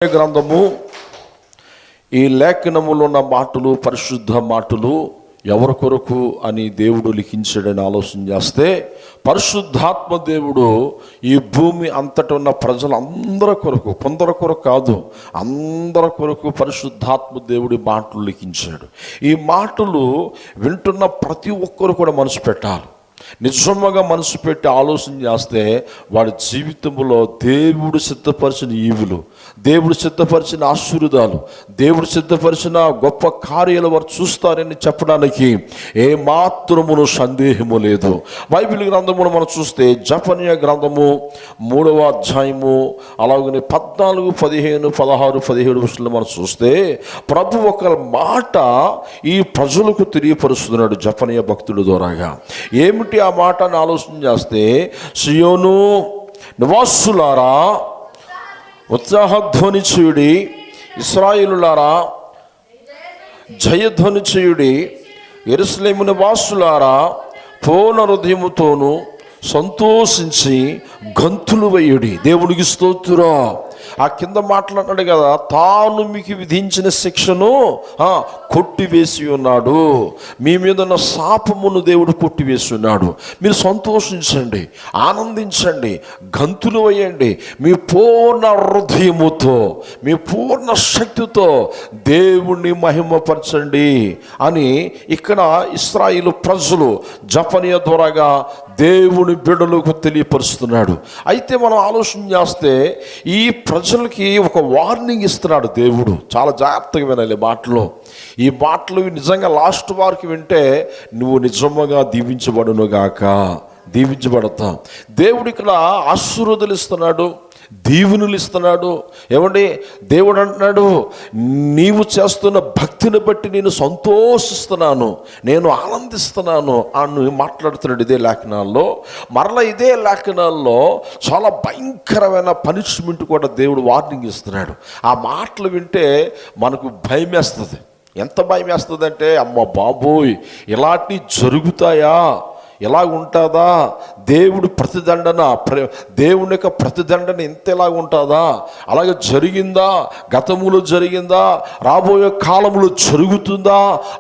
గ్రంథము ఈ లేఖనములో ఉన్న మాటలు పరిశుద్ధ మాటలు ఎవరి కొరకు అని దేవుడు లిఖించాడని ఆలోచన చేస్తే, పరిశుద్ధాత్మ దేవుడు ఈ భూమి అంతట ఉన్న ప్రజలందరి కొరకు, కొందరి కొరకు కాదు, అందరి కొరకు పరిశుద్ధాత్మ దేవుడి మాటలు లిఖించాడు. ఈ మాటలు వింటున్న ప్రతి ఒక్కరు కూడా మనసు పెట్టాలి. నిజంగా మనసు పెట్టి ఆలోచన చేస్తే వాడి జీవితంలో దేవుడు సిద్ధపరిచిన ఈవులు, దేవుడు సిద్ధపరిచిన ఆశీర్వాదాలు, దేవుడు సిద్ధపరిచిన గొప్ప కార్యాలు వారు చూస్తారని చెప్పడానికి ఏ మాత్రమును సందేహము లేదు. బైబిల్ గ్రంథమును మనం చూస్తే జఫన్యా గ్రంథము 3వ అధ్యాయము అలాగనే 14, 15, 16, 17 వర్షాలు మనం చూస్తే ప్రభు ఒక మాట ఈ ప్రజలకు తెలియపరుస్తున్నాడు జఫన్యా భక్తుల ద్వారాగా. ఏమిటి ఆ మాటను ఆలోచన చేస్తే, సియోను నివాసులారా ఉత్సాహధ్వని చేయుడి, ఇశ్రాయేలులారా జయధ్వని చేయుడి, యెరూషలేము నివాసులారా పూర్ణ హృదయముతోను సంతోషించి గంతులు వేయుడి. దేవునికి స్తోత్రం. ఆ కింద మాట్లాడినాడు కదా, తాను మీకు విధించిన శిక్షను కొట్టివేసి ఉన్నాడు, మీ మీద ఉన్న శాపమును దేవుడు కొట్టివేసి ఉన్నాడు. మీరు సంతోషించండి, ఆనందించండి, గంతులు వేయండి, మీ పూర్ణ హృదయముతో, మీ పూర్ణ శక్తితో దేవుణ్ణి మహిమపరచండి అని ఇక్కడ ఇశ్రాయేలు ప్రజలు జఫన్యా ద్వారాగా దేవుని బిడ్డలకు తెలియపరుస్తున్నాడు. అయితే మనం ఆలోచన చేస్తే ఈ ప్రజలకి ఒక వార్నింగ్ ఇస్తున్నాడు దేవుడు. చాలా జాగ్రత్తగా వినాలి మాటలు. ఈ మాటలు నిజంగా లాస్ట్ వారికి వింటే నువ్వు నిజంగా దీవించబడును గాక, దీవించబడతా. దేవుడు ఇక్కడ ఆశీర్వాదాలు ఇస్తున్నాడు, దీవెనలు ఇస్తున్నాడు. ఏమండి, దేవుడు అంటున్నాడు, నీవు చేస్తున్న భక్తిని బట్టి నేను సంతోషిస్తున్నాను, నేను ఆనందిస్తున్నాను అని మాట్లాడుతున్నాడు ఇదే లేఖనాల్లో. మరలా ఇదే లేఖనాల్లో చాలా భయంకరమైన పనిష్మెంట్ కూడా దేవుడు వార్నింగ్ ఇస్తున్నాడు. ఆ మాటలు వింటే మనకు భయం వేస్తుంది. ఎంత భయం వేస్తుంది అంటే, అమ్మ బాబోయ్ ఇలాంటివి జరుగుతాయా, ఎలా ఉంటుందా, దేవుడు ప్రతిదండన, దేవుని యొక్క ప్రతిదండన ఎంతలాగా ఉంటుందా, అలాగే జరిగిందా, గతములో జరిగిందా, రాబోయే కాలంలో జరుగుతుందా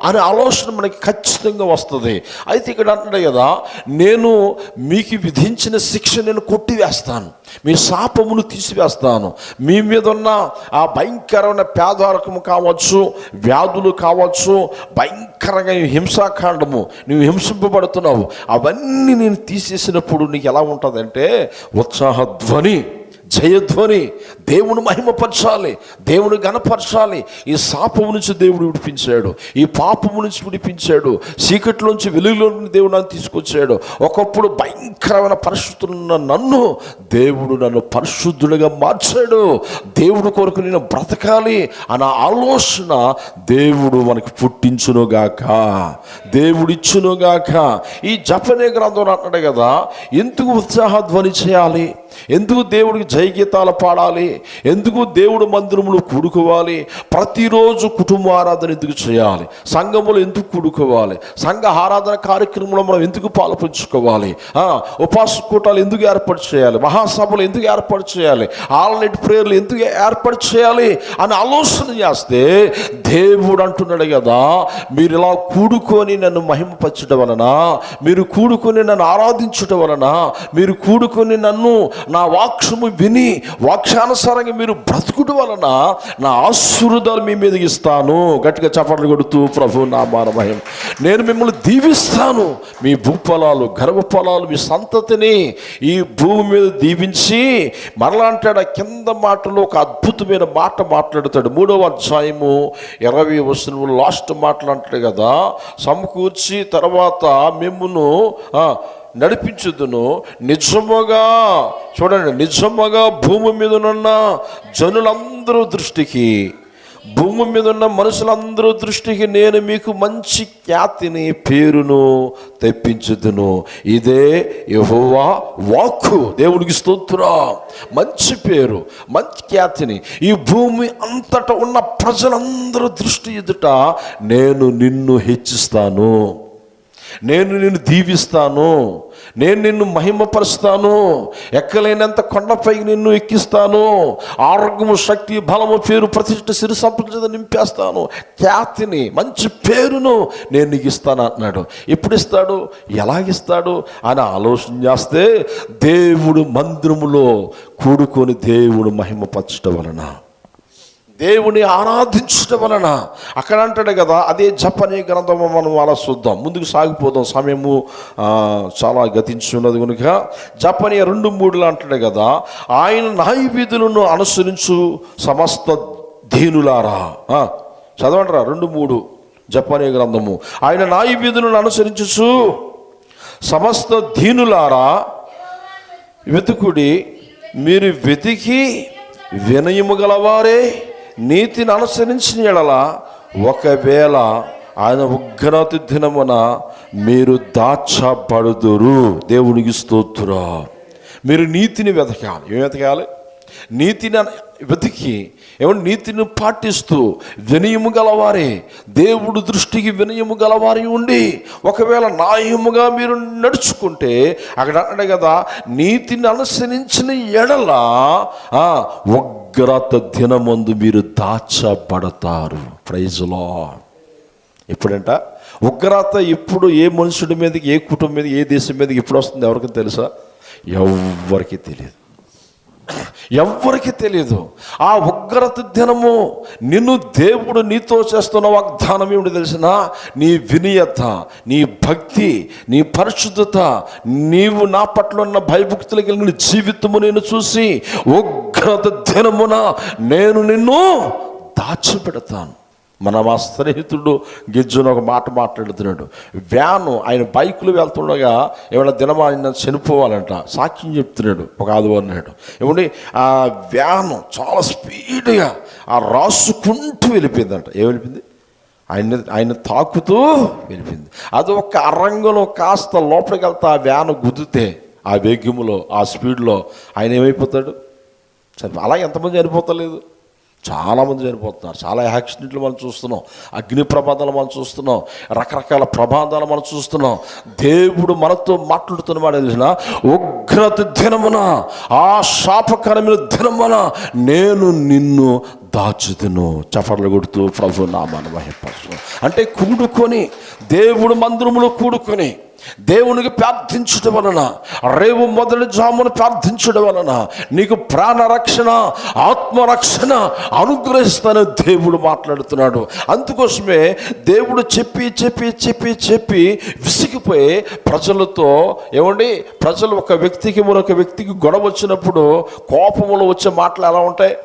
అనే ఆలోచన మనకి ఖచ్చితంగా వస్తుంది. అయితే ఇక్కడ అంటున్నాడు కదా, నేను మీకు విధించిన శిక్ష నేను కొట్టివేస్తాను, మీ శాపమును తీసివేస్తాను, మీ మీద ఉన్న ఆ భయంకరమైన పేదరికము కావచ్చు, వ్యాధులు కావచ్చు, భయంకరంగా హింసాకాండము, నువ్వు హింసింపబడుతున్నావు, అవన్నీ నేను తీసేసినప్పుడు నీకు ఎలా ఉంటుందంటే ఉత్సాహధ్వని, జయధ్వని, దేవుని మహిమపరచాలి, దేవుని గణపరచాలి. ఈ శాపము నుంచి దేవుడు విడిపించాడు, ఈ పాపము నుంచి విడిపించాడు, చీకట్లోంచి వెలుగులోని దేవుడు నన్ను తీసుకొచ్చాడు. ఒకప్పుడు భయంకరమైన పరిశుద్ధులున్న నన్ను దేవుడు నన్ను పరిశుద్ధుడిగా మార్చాడు. దేవుడు కొరకు నేను బ్రతకాలి అన్న ఆలోచన దేవుడు మనకి పుట్టించునుగాక, దేవుడిచ్చునుగాక. ఈ జఫన్యా గ్రంథంలో అంటాడు కదా, ఎందుకు ఉత్సాహధ్వని చేయాలి, ఎందుకు దేవుడికి జయగీతాలు పాడాలి, ఎందుకు దేవుడు మందిరములు కూడుకోవాలి, ప్రతిరోజు కుటుంబ ఆరాధన ఎందుకు చేయాలి, సంఘములు ఎందుకు కూడుకోవాలి, సంఘ ఆరాధన కార్యక్రమంలో మనం ఎందుకు పాల్పంచుకోవాలి, ఉపాస కూటాలు ఎందుకు ఏర్పాటు చేయాలి, మహాసభలు ఎందుకు ఏర్పాటు చేయాలి, ఆల్ నైట్ ప్రేయర్లు ఎందుకు ఏర్పాటు చేయాలి అని ఆలోచన చేస్తే దేవుడు అంటున్నాడు కదా, మీరు ఇలా కూడుకొని నన్ను మహిమపరచడం వలన, మీరు కూడుకొని నన్ను ఆరాధించడం వలన, మీరు కూడుకొని నన్ను నా వాక్యము విని వాక్యానుసారంగా మీరు బ్రతుకుడు వలన నా ఆశీర్వాదాలు మీ మీదకి ఇస్తాను. గట్టిగా చప్పట్లు కొడుతూ ప్రభు నామాన మహిమ. నేను మిమ్మల్ని దీవిస్తాను, మీ భూఫలాలు, గర్భఫలాలు, మీ సంతతిని ఈ భూమి మీద దీవించి, మరలా అంటాడు ఆ కింద మాటలో ఒక అద్భుతమైన మాట మాట్లాడతాడు. 3వ అధ్యాయము 20వ వచనంలో లాస్ట్ మాటలు అంటాడు కదా, సమకూర్చి తర్వాత మిమ్మును నడిపించుదును, నిజముగా చూడండి, నిజముగా భూమి మీద ఉన్న జనులందరూ దృష్టికి, భూమి మీద ఉన్న మనుషులందరూ దృష్టికి నేను మీకు మంచి ఖ్యాతిని, పేరును తెప్పించుదును. ఇదే యెహోవా వాక్కు. దేవుడికి స్తోత్రం. మంచి పేరు, మంచి ఖ్యాతిని ఈ భూమి అంతటా ఉన్న ప్రజలందరూ దృష్టి ఎదుట నేను నిన్ను హెచ్చిస్తాను. నేను నిన్ను దీవిస్తాను, నేను నిన్ను మహిమపరుస్తాను, ఎక్కలేనంత కొండపైకి నిన్ను ఎక్కిస్తాను, ఆరోగ్యము, శక్తి, బలము, పేరు, ప్రతిష్ఠ, సిరి సంపద నింపేస్తాను, ఖ్యాతిని, మంచి పేరును నేను నీకు ఇస్తాను అంటున్నాడు. ఎప్పుడు ఇస్తాడు, ఎలాగిస్తాడు అని ఆలోచన చేస్తే దేవుడు మందిరములో కూడుకొని దేవుడు మహిమపరచడం వలన, దేవుని ఆరాధించడం వలన, అక్కడ అంటాడు కదా, అదే జపనీయ గ్రంథము. మనం అలా చూద్దాం, ముందుకు సాగిపోదాం, సమయము చాలా గతించున్నది కనుక. జపనీయ 2:3 అంటాడు కదా, ఆయన న్యాయవిధులను అనుసరించు సమస్త దీనులారా. చదవండిరా 2:3 జపనీయ గ్రంథము. ఆయన న్యాయవిధులను అనుసరించు సమస్త దీనులారా వెతుకుడి, మీరు వెతికి వినయము గలవారే నీతిని అనుసరించిన ఎడల ఒకవేళ ఆయన ఉగ్రత దినమున మీరు దాచబడుదురు. దేవునికి స్తోత్రం. మీరు నీతిని వెతకాలి. ఏం వెతకాలి? నీతిని వెతికి, ఏమంటే నీతిని పాటిస్తూ వినయము గలవారే, దేవుడు దృష్టికి వినయము గలవారి ఉండి ఒకవేళ న్యాయముగా మీరు నడుచుకుంటే, అక్కడ అన్నాడు కదా, నీతిని అనుసరించిన ఎడల ఉగ్రత దినమందు మీరు దాచబడతారు. Praise lord. ఎప్పుడంట ఉగ్రత? ఎప్పుడు, ఏ మనుషుడి మీదకి, ఏ కుటుంబం మీద, ఏ దేశం మీదకి ఎప్పుడు వస్తుంది ఎవరికి తెలుసా? ఎవ్వరికి తెలియదు, ఎవ్వరికి తెలియదు. ఆ ఉగ్రత దినము నిన్ను దేవుడు నీతో చేస్తున్న వాగ్దానం ఏమిటి తెలిసిన? నీ వినయత, నీ భక్తి, నీ పరిశుద్ధత, నీవు నా పట్ల ఉన్న భయభక్తులు కలిగిన జీవితము నేను చూసి ఉగ్రత దినమున నేను నిన్ను దాచిపెడతాను. మా స్నేహితుడు గిజ్జును ఒక మాట మాట్లాడుతున్నాడు. వ్యాను, ఆయన బైకులు వెళ్తుండగా ఏమైనా దినం ఆయన చనిపోవాలంట, సాక్ష్యం చెప్తున్నాడు ఒక ఆదివారం నాడు. ఏమండి, ఆ వ్యాను చాలా స్పీడ్గా రాసుకుంటూ వెళ్ళిపోయిందంట. ఏం వెళ్ళిపోయింది? ఆయన తాకుతూ వెళ్ళిపోయింది. అది ఒక అరంగంలో కాస్త లోపలికి వెళ్తా ఆ వ్యాను గుద్దితే, ఆ వేగములో, ఆ స్పీడ్లో ఆయన ఏమైపోతాడు? సరే, అలా ఎంతమంది చనిపోతలేదు? చాలామంది చనిపోతున్నారు. చాలా యాక్సిడెంట్లు మనం చూస్తున్నాం, అగ్ని ప్రమాదాలు మనం చూస్తున్నాం, రకరకాల ప్రమాదాలు మనం చూస్తున్నాం. దేవుడు మనతో మాట్లాడుతున్నమాట తెలిసిన, ఉగ్రత దినమున, ఆ శాపకరమైన దినమున నేను నిన్ను దాచుతును. చప్పట్లు కొడుతూ ప్రభు నామాన్ని మహిమపరచు. అంటే కూడుకొని, దేవుడు మందిరములో కూడుకొని దేవునికి ప్రార్థించడం వలన, రేవు మొదటి జామును ప్రార్థించడం వలన నీకు ప్రాణరక్షణ, ఆత్మరక్షణ అనుగ్రహిస్తానని దేవుడు మాట్లాడుతున్నాడు. అందుకోసమే దేవుడు చెప్పి చెప్పి చెప్పి చెప్పి విసిగిపోయి ప్రజలతో, ఏమండి, ప్రజలు ఒక వ్యక్తికి మరొక వ్యక్తికి గొడవ వచ్చినప్పుడు కోపంలో వచ్చే మాటలు ఎలా ఉంటాయి?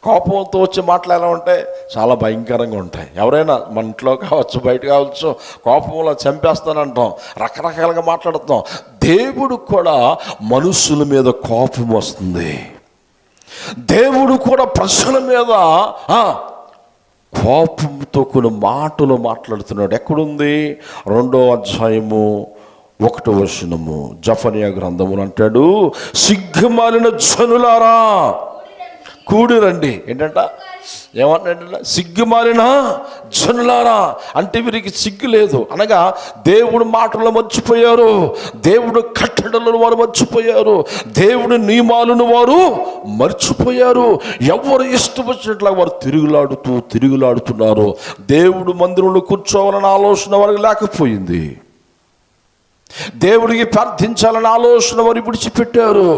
కోపంతో వచ్చే మాటలు ఎలా ఉంటాయి? చాలా భయంకరంగా ఉంటాయి. ఎవరైనా మన ఇంట్లో కావచ్చు, బయట కావచ్చు, కోపంలో చంపేస్తానంటాం, రకరకాలుగా మాట్లాడుతాం. దేవుడు కూడా మనుషుల మీద కోపం వస్తుంది. దేవుడు కూడా ప్రజల మీద కోపంతో కొన్ని మాటలు మాట్లాడుతున్నాడు. ఎక్కడుంది? 2వ అధ్యాయము 1వ వచనము జఫన్యా గ్రంథములు అంటాడు, సిగ్గుమాలిన జనులారా కూడి రండి. ఏంటంట? ఏమన్నాడంట? సిగ్గుమాలిన జనులారా. అంటే వీరికి సిగ్గు లేదు అనగా దేవుడు మాటలు మర్చిపోయారు, దేవుడు కట్టడలను వారు మర్చిపోయారు, దేవుడి నియమాలను వారు మర్చిపోయారు. ఎవరు ఇష్టం వచ్చినట్లా వారు తిరుగులాడుతున్నారు. దేవుడు మందిరంలో కూర్చోవాలన్న ఆలోచన వారికి లేకపోయింది. దేవుడికి ప్రార్థించాలన్న ఆలోచన వారు విడిచిపెట్టారు.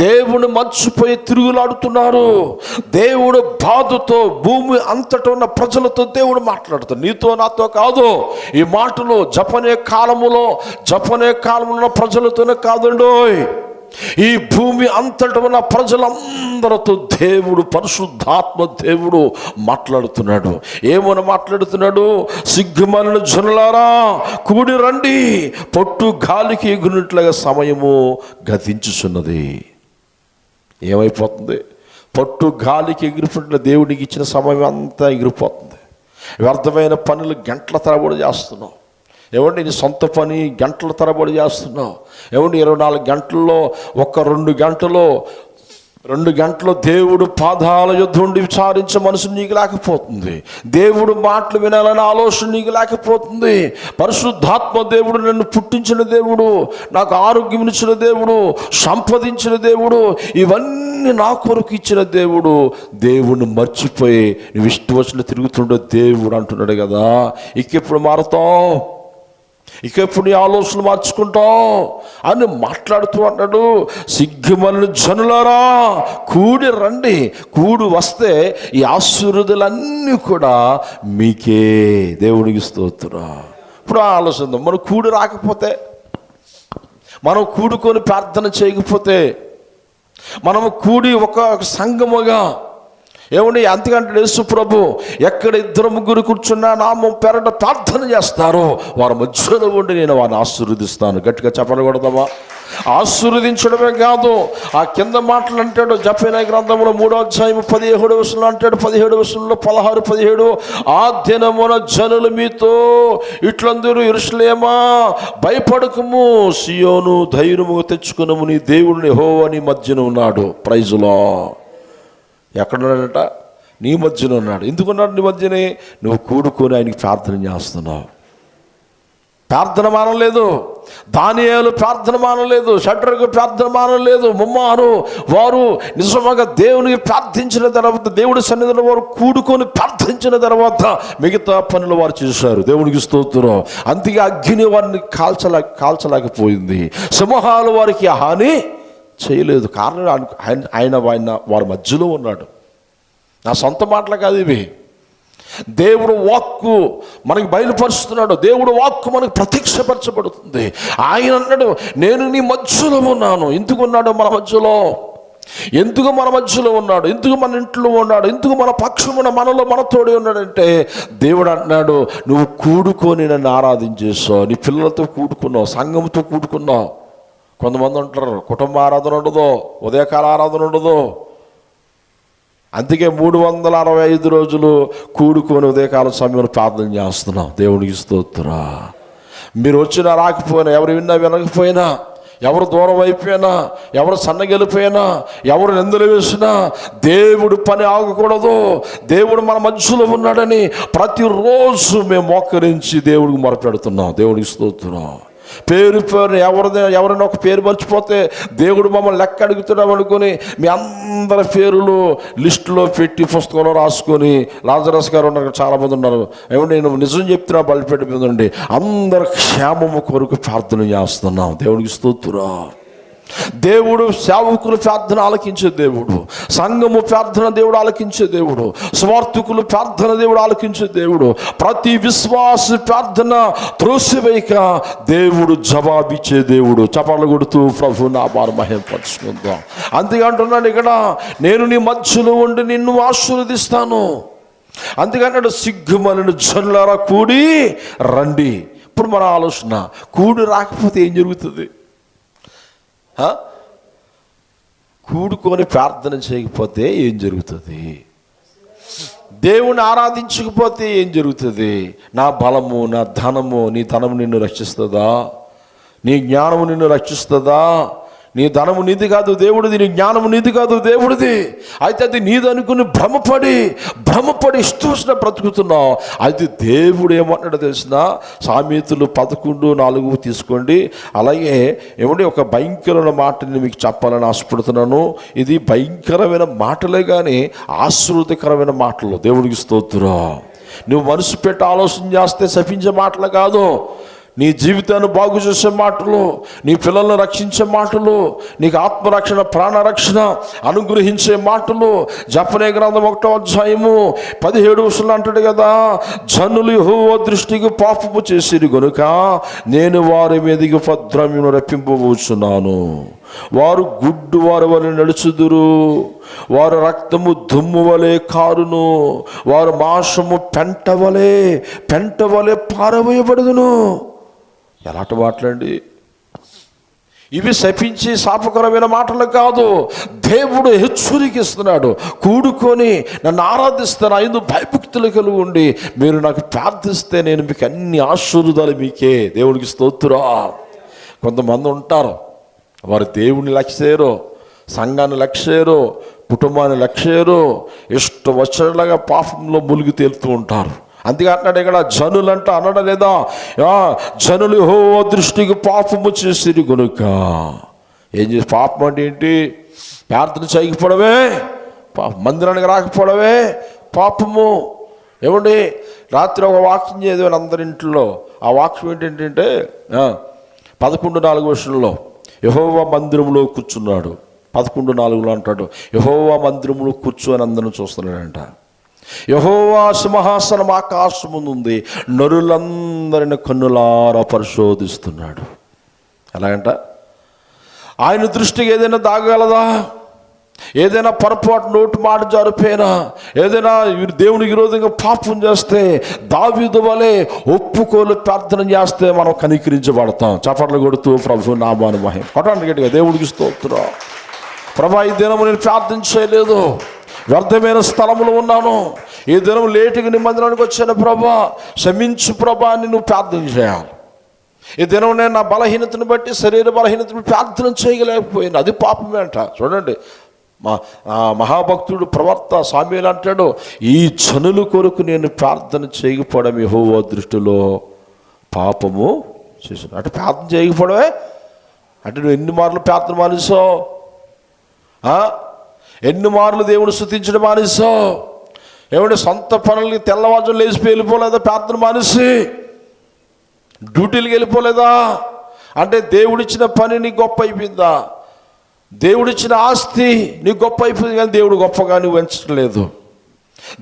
దేవుని మర్చిపోయి తిరుగులాడుతున్నారు. దేవుడు బాధతో భూమి అంతటా ఉన్న ప్రజలతో దేవుడు మాట్లాడుతాడు. నీతో నాతో కాదు ఈ మాటలు. జపనే కాలములో ఉన్న ప్రజలతోనే కాదండోయ్, ఈ భూమి అంతటా ఉన్న ప్రజలందరితో దేవుడు, పరిశుద్ధాత్మ దేవుడు మాట్లాడుతున్నాడు. ఏమని మాట్లాడుతున్నాడు? సిగ్గుమాలిన జనులారా కూడి రండి, పొట్టు గాలికి ఎగురినట్లుగా సమయము గతించుచున్నది. ఏమైపోతుంది? పొట్టు గాలికి ఎగిరిపోయిన దేవుడికి ఇచ్చిన సమయం అంతా ఎగిరిపోతుంది. వ్యర్థమైన పనులు గంటల తరబడి చేస్తున్నావు. ఏమండి, నీ సొంత పని గంటల తరబడి చేస్తున్నావు. ఏమండి, 24 గంటల్లో 1-2 గంటలో 2 గంటలు దేవుడు పాదాల యొద్ద ఉండి విచారించే మనసు నీకు లేకపోతుంది. దేవుడు మాటలు వినాలని ఆలోచన నీకు లేకపోతుంది. పరిశుద్ధాత్మ దేవుడు నన్ను పుట్టించిన దేవుడు, నాకు ఆరోగ్యం ఇచ్చిన దేవుడు, సంపదించిన దేవుడు, ఇవన్నీ నా కొరకు ఇచ్చిన దేవుడు. దేవుణ్ణి మర్చిపోయి నువ్వు ఇష్టం వచ్చిన తిరుగుతుండే దేవుడు అంటున్నాడు కదా. ఇంకెప్పుడు మారుతావు? ఇకెప్పుడు నీ ఆలోచనలు మార్చుకుంటావు అని మాట్లాడుతూ అన్నాడు. సిగ్గుమలిన జనులారా కూడి రండి. కూడి వస్తే ఈ ఆశీర్వాదాలన్నీ కూడా మీకే. దేవుడికి స్తోత్రం. ఇప్పుడు ఆలోచిద్దాం, మనం కూడి రాకపోతే, మనం కూడుకొని ప్రార్థన చేయకపోతే, మనము కూడి ఒక సంఘముగా ఏమండి అంతకంటే యేసు ప్రభు ఎక్కడ 2-3 కూర్చున్నా నామం పేరట ప్రార్థన చేస్తారో వారి మధ్యలో ఉండి నేను వారిని ఆశీర్వదిస్తాను. గట్టిగా చెప్పకూడదమ్మా? ఆశీర్వదించడమే కాదు, ఆ కింద మాటలు అంటాడు జపన్య గ్రంథంలో 3వ అధ్యాయం 17వ వచనం అంటాడు. 17వ వచనంలో 16, 17 ఆ దినమున జనులు మీతో ఇట్లందరూ యెరూషలేమా భయపడకము, సియోను ధైర్యము తెచ్చుకునము, నీ దేవుడు యెహోవా నీ మధ్యన ఉన్నాడు. Praise Lord. ఎక్కడున్నాడట? నీ మధ్యన ఉన్నాడు. ఎందుకున్నాడు నీ మధ్యనే? నువ్వు కూడుకొని ఆయనకి ప్రార్థన చేస్తున్నావు. ప్రార్థన మానలేదు. దానియేలు ప్రార్థన మానలేదు. షడ్రకు ప్రార్థన మానలేదు. ముమ్మారు వారు నిజంగా దేవునికి ప్రార్థించిన తర్వాత, దేవుడి సన్నిధిలో వారు కూడుకొని ప్రార్థించిన తర్వాత మిగతా పనులు వారు చేశారు. దేవునికి స్తోత్రం. అందుకే అగ్ని వారిని కాల్చలేకపోయింది. సింహాలు వారికి హాని చేయలేదు. కారణం ఆయన వారి మధ్యలో ఉన్నాడు. నా సొంత మాటలు కాదు ఇవి. దేవుడు వాక్కు మనకి బయలుపరుస్తున్నాడు. దేవుడు వాక్కు మనకు ప్రత్యక్షపరచబడుతుంది. ఆయన అన్నాడు నేను నీ మధ్యలో ఉన్నాను. ఎందుకు ఉన్నాడు మన మధ్యలో? ఎందుకు మన మధ్యలో ఉన్నాడు? ఎందుకు మన ఇంట్లో ఉన్నాడు? ఎందుకు మన పక్షమున మనలో మనతోడే ఉన్నాడంటే దేవుడు అంటున్నాడు నువ్వు కూడుకొని నన్ను ఆరాధించేసావు, నీ పిల్లలతో కూడుకున్నావు, సంఘంతో కూడుకున్నావు. కొంతమంది ఉంటారు కుటుంబ ఆరాధన ఉండదు, ఉదయకాల ఆరాధన ఉండదు. అందుకే 365 రోజులు కూడుకొని ఉదయకాల సమయంలో ప్రార్థన చేస్తున్నాం. దేవునికి స్తోత్రం. మీరు వచ్చినా రాకపోయినా, ఎవరు విన్నా వినకపోయినా, ఎవరు దూరం అయిపోయినా, ఎవరు సన్నగెలిపోయినా, ఎవరు నిందలు వేసినా దేవుడు పని ఆగకూడదు. దేవుడు మన మధ్యలో ఉన్నాడని ప్రతిరోజు మేము మోకరించి దేవుడికి మొరపెడుతున్నాం. దేవునికి స్తోత్రం. పేరు ఎవరైనా ఒక పేరు మర్చిపోతే దేవుడు మమ్మల్ని లెక్క అడుగుతున్నాం అనుకుని మీ అందరి పేర్లు లిస్టులో పెట్టి పుస్తకంలో రాసుకొని, లాజరస్ గారు ఉన్నారు, చాలామంది ఉన్నారు, ఏమంటే నేను నిజం చెప్తున్నా బలిపెట్టి మీద ఉండి అందరి క్షేమము కొరకు ప్రార్థన చేస్తున్నాం. దేవుడికి స్తోత్రం. దేవుడు సేవకుల ప్రార్థన ఆలకించే దేవుడు, సంఘము ప్రార్థన దేవుడు ఆలకించే దేవుడు, స్వార్థకులు ప్రార్థన దేవుడు ఆలకించే దేవుడు. ప్రతి విశ్వాస ప్రార్థన త్రోసివేయక దేవుడు జవాబిచ్చే దేవుడు. చపలు కొడుతూ ప్రభు నా బారు మహిమపరుచుకుందాం. అందుకే అంటున్నాడు ఇక్కడ నేను నీ మధ్యలో ఉండి నిన్ను ఆశీర్వదిస్తాను. అందుకన్నాడు సిగ్గుమలిన జనులారా కూడి రండి. ఇప్పుడు మన ఆలోచన, కూడి రాకపోతే ఏం జరుగుతుంది? కూడుకొని ప్రార్థన చేయకపోతే ఏం జరుగుతుంది? దేవుని ఆరాధించకపోతే ఏం జరుగుతుంది? నా బలము, నా ధనము, నీ ధనము నిన్ను రక్షిస్తుందా? నీ జ్ఞానము నిన్ను రక్షిస్తుందా? నీ ధనము నీది కాదు దేవుడిది, నీ జ్ఞానము నీది కాదు దేవుడిది. అయితే అది నీది అనుకుని భ్రమపడి ఇష్టం బ్రతుకుతున్నావు. అయితే దేవుడు ఏమన్నాడో తెలిసిన? సామెతలు 11:4 తీసుకోండి. అలాగే ఏమంటే ఒక భయంకరమైన మాటని మీకు చెప్పాలని ఆశపడుతున్నాను. ఇది భయంకరమైన మాటలే కానీ ఆశీర్వాదకరమైన మాటలు. దేవుడికి స్తోత్రం. నువ్వు మనసు పెట్టి ఆలోచన చేస్తే శపించే మాటలు కాదు, నీ జీవితాన్ని బాగు చేసే మాటలు, నీ పిల్లలను రక్షించే మాటలు, నీకు ఆత్మరక్షణ ప్రాణరక్షణ అనుగ్రహించే మాటలు. జపన్య గ్రంథం 1వ అధ్యాయము 17వ వచనం అంటాడు కదా, జనులు యెహోవా దృష్టికి పాపము చేసిరి గనుక నేను వారి మీదకి ఉపద్రవమును రప్పింపబోచున్నాను. వారు గుడ్డు వారి వలె నడుచుదురు, వారు రక్తము దుమ్ము వలె కారును, వారు మాంసము పెంట వలె పారవేయబడుదును. ఎలాంటి మాటలండి ఇవి? శపించి శాపకరమైన మాటలు కాదు. దేవుడు హెచ్చరికిస్తున్నాడు. కూడుకొని నన్ను ఆరాధిస్తాను, ఐదు భయభక్తులు కలిగి ఉండి మీరు నాకు ప్రార్థిస్తే నేను మీకు అన్ని ఆశీర్వాదాలు మీకే. దేవుడికి స్తోత్రం. కొంతమంది ఉంటారు వారు దేవుని లక్ష్య చేయరు, సంఘాన్ని లక్ష్యరు, కుటుంబాన్ని లక్ష్యరు, ఇష్టం వచ్చినట్లుగా పాపంలో మునిగి తేలుతూ ఉంటారు. అందుకే అంటున్నాడు ఇక్కడ, జనులంట అనడం లేదా, జనులు యెహోవా దృష్టికి పాపము చేసిరి గనుక. ఏం చేసి పాపం అంటే ఏంటి? ప్రార్థన చేయకపోవడమే మందిరానికి రాకపోవడమే పాపము. ఏమండి, రాత్రి ఒక వాక్యం చదివాను అందరింట్లో. ఆ వాక్యం ఏంటంటే 11:4 యెహోవా మందిరంలో కూర్చున్నాడు. 11:4 అంటాడు, యెహోవా మందిరంలో కూర్చొని అందరిని చూస్తున్నాడంట. యెహోవా సింహాసనం ఆకాశం ముందు ఉంది, నరులందరిని కన్నులారా పరిశోధిస్తున్నాడు. ఎలాగంట? ఆయన దృష్టికి ఏదైనా దాగగలదా? ఏదైనా పొరపాటు నోటి మాట జారిపోయినా, ఏదైనా దేవునికి విరోధంగా పాపం చేస్తే, దావీదు వలె ఒప్పుకోలు ప్రార్థన చేస్తే మనం కనికరించబడతాం. చప్పట్లు కొడుతూ ప్రభు నామాను మహిమ కొట్టండి గట్టిగా. దేవుడికి స్తోత్రం. ప్రభా, ఈ దినము నేను ప్రార్థన చేయలేదు, వ్యర్థమైన స్థలములో ఉన్నాను, ఈ దినం లేటుగా నీ మందిరానికి వచ్చాను ప్రభా, క్షమించు ప్రభా అని నువ్వు ప్రార్థన చేయాలి. ఈ దినం నేను నా బలహీనతను బట్టి, శరీర బలహీనతను ప్రార్థన చేయలేకపోయాను, అది పాపమే అంట. చూడండి, మహాభక్తుడు ప్రవర్త సామ్యూయేలు అంటాడు, ఈ జనుల కొరకు నేను ప్రార్థన చేయకపోవడం యెహోవా దృష్టిలో పాపము చేశాను. అంటే ప్రార్థన చేయకపోవడమే అంటే నువ్వు ఎన్ని మార్లు ప్రార్థన మానేసావు? ఎన్ని మార్లు దేవుడు స్తుతించడం మానేసావు? ఏమంటే సొంత పనులకి తెల్లవారుజామున లేచిపోయి వెళ్ళిపోలేదా? ప్రార్థన మానేసి డ్యూటీలకు వెళ్ళిపోలేదా? అంటే దేవుడిచ్చిన పని నీకు గొప్ప అయిపోయిందా? దేవుడిచ్చిన ఆస్తి నీకు గొప్ప అయిపోయింది, కానీ దేవుడు గొప్పగా నువ్వు పెంచట్లేదు.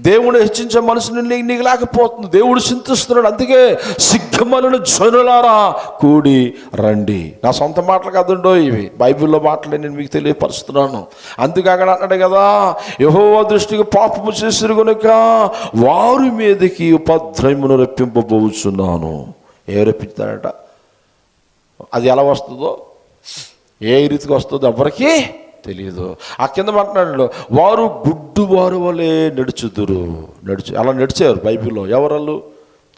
దేవుడు హెచ్చించే మనసుని నీకు లేకపోతుంది. దేవుడు చింతిస్తున్నాడు. అందుకే సిగ్గుమలిన జనులారా కూడి రండి. నా సొంత మాటలు కాదుండో ఇవి, బైబిల్లో మాటలే నేను మీకు తెలియపరుస్తున్నాను. అందుకే అక్కడ అన్నాడు కదా, యెహోవా దృష్టికి పాపము చేసిరు గనుక వారి మీదకి ఉపద్రవమును రప్పింపబోచున్నాను. ఏ రప్పిస్తాడట? అది ఎలా వస్తుందో, ఏ రీతికి వస్తుందో ఎవరికి తెలియదు. ఆ కింద మాట్లాడాడు, వారు గుడ్డువారు వలె నడుచుదురు. అలా నడిచారు బైబిల్లో. ఎవరు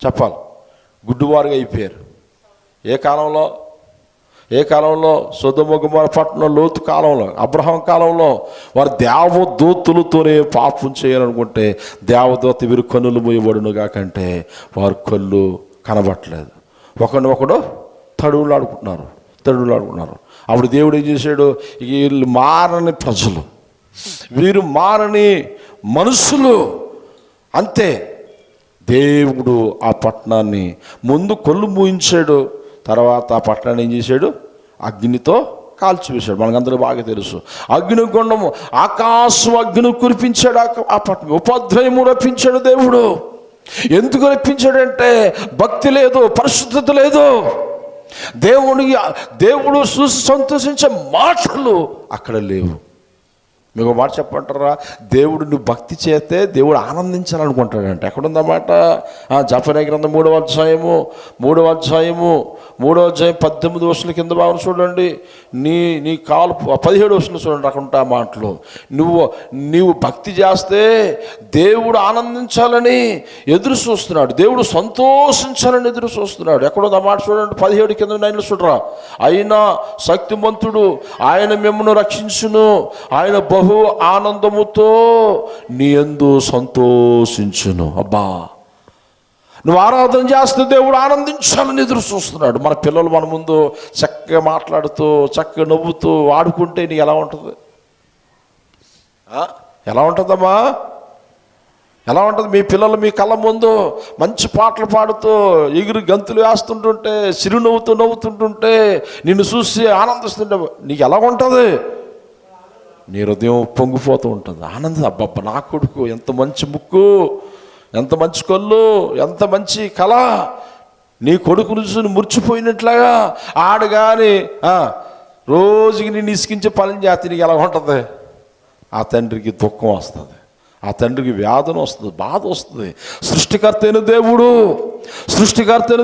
చెప్పాలి? గుడ్డువారుగా అయిపోయారు. ఏ కాలంలో? సొదొమ గొమొర్రా పట్టణం లోతు కాలంలో, అబ్రహాం కాలంలో వారు దేవదూతులతోనే పాపం చేయాలనుకుంటే దేవదూత వీరు కన్నులు మూయబడునుగా కంటే వారు కళ్ళు కనబట్టలేదు. ఒకడు తడువులాడుకుంటున్నారు. అప్పుడు దేవుడు ఏం చేశాడు? వీళ్ళు మారని ప్రజలు, వీరు మారని మనుషులు, అంతే. దేవుడు ఆ పట్టణాన్ని ముందు కొల్లు మూయించాడు, తర్వాత ఆ పట్టణాన్ని ఏం చేశాడు? అగ్నితో కాల్చివేశాడు. మనకందరూ బాగా తెలుసు. అగ్నిగుండము, ఆకాశం అగ్ని కురిపించాడు ఆ పట్టణం. ఉపద్రవము రప్పించాడు దేవుడు. ఎందుకు రప్పించాడంటే భక్తి లేదు, పరిశుద్ధత లేదు. దేవుడు చూసి సంతోషించే మాటలు అక్కడ లేవు. మీకు మాట చెప్పంటారా? దేవుడు నువ్వు భక్తి చేస్తే దేవుడు ఆనందించాలనుకుంటాడంట. ఎక్కడుందన్నమాట? జఫన్యా గ్రంథం 3వ అధ్యాయము 18 కింద భాగం చూడండి. నీ కాలు 17 చూడండి, అక్కడ ఉంటా మాటలు. నువ్వు భక్తి చేస్తే దేవుడు ఆనందించాలని ఎదురు చూస్తున్నాడు, దేవుడు సంతోషించాలని ఎదురు చూస్తున్నాడు. ఎక్కడుంది ఆ మాట చూడండి, 17 కింద 9 చూడరా. అయినా శక్తిమంతుడు ఆయన మిమ్మల్ని రక్షించును, ఆయన బహు ఆనందముతో నీ యందు సంతోషించును. అబ్బా, నువ్వు ఆరాధన చేస్తే దేవుడు ఆనందించాలని ఎదురు చూస్తున్నాడు. మన పిల్లలు మన ముందు చక్కగా మాట్లాడుతూ, చక్కగా నవ్వుతూ ఆడుకుంటే నీకు ఎలా ఉంటుంది? ఎలా ఉంటుందమ్మా? ఎలా ఉంటుంది? మీ పిల్లలు మీ కళ్ళ ముందు మంచి పాటలు పాడుతూ, ఎగురు గంతులు వేస్తుంటుంటే, నవ్వుతుంటుంటే, నిన్ను చూసి ఆనందిస్తుంటే నీకు ఎలా ఉంటుంది? నీ హృదయం పొంగిపోతూ ఉంటుంది. ఆనందం. అబ్బబ్బ, నా కొడుకు ఎంత మంచి ముక్కు, ఎంత మంచి కళ్ళు, ఎంత మంచి కళ. నీ కొడుకు నుంచి మురిచిపోయినట్లుగా ఆడు కానీ రోజుకి నేను ఇసుకించే పని చేస్తే నీకు ఎలా ఉంటుంది? ఆ తండ్రికి దుఃఖం వస్తుంది, ఆ తండ్రికి వేదన వస్తుంది, బాధ వస్తుంది. సృష్టికర్త అయిన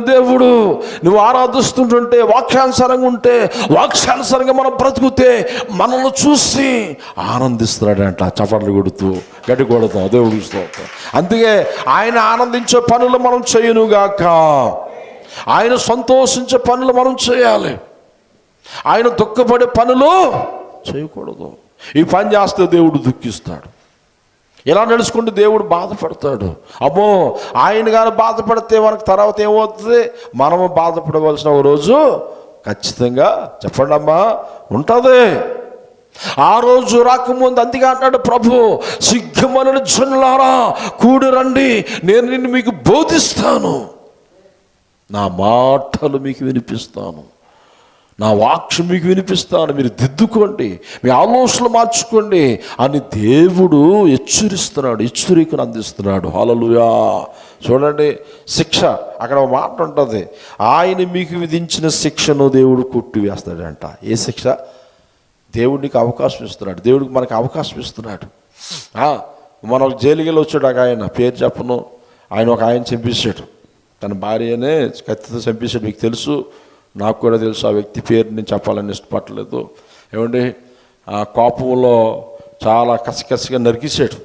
దేవుడు నువ్వు ఆరాధిస్తుంటుంటే, వాక్యానుసారంగా ఉంటే, వాక్యానుసారంగా మనం బ్రతుకుతే మనల్ని చూసి ఆనందిస్తున్నాడంట. చప్పట్లు కొడుతూ గట్టి కొడతాం దేవుడు స్తోత్రం. అందుకే ఆయన ఆనందించే పనులు మనం చేయనుగాక, ఆయన సంతోషించే పనులు మనం చేయాలి, ఆయన దుఃఖపడే పనులు చేయకూడదు. ఈ పని చేస్తే దేవుడు దుఃఖిస్తాడు, ఇలా నడుచుకుంటే దేవుడు బాధపడతాడు. అమ్మో, ఆయన గారు బాధపడితే మనకు తర్వాత ఏమవుతుంది? మనము బాధపడవలసిన ఒక రోజు ఖచ్చితంగా చెప్పండి అమ్మా ఉంటుంది. ఆ రోజు రాకముందు అందుకే అంటాడు ప్రభు, సిగ్గుమనని జనులారా కూడి రండి, నేను నిన్ను మీకు బోధిస్తాను, నా మాటలు మీకు వినిపిస్తాను, నా వాక్యం మీకు వినిపిస్తాను, మీరు దిద్దుకోండి, మీ ఆలోచనలు మార్చుకోండి అని దేవుడు హెచ్చరిస్తున్నాడు, హెచ్చరికను అందిస్తున్నాడు. హల్లెలూయా. చూడండి, శిక్ష అక్కడ ఒక మాట ఉంటుంది, ఆయన మీకు విధించిన శిక్షను దేవుడు కొట్టివేస్తాడంట. ఏ శిక్ష? దేవుడికి అవకాశం ఇస్తున్నాడు, దేవుడికి మనకు అవకాశం ఇస్తున్నాడు. మనం జైలుకి వెళ్ళి వచ్చాడు ఒక ఆయన, పేరు చెప్పను, ఆయన ఒక ఆయన చంపేశాడు, తన భార్యనే కత్తితో చంపేశాడు. మీకు తెలుసు, నాకు కూడా తెలుసు. ఆ వ్యక్తి పేరు నేను చెప్పాలని ఇష్టపడలేదు. ఏమండి, ఆ కోపంలో చాలా కసికసిగా నరికేశాడు.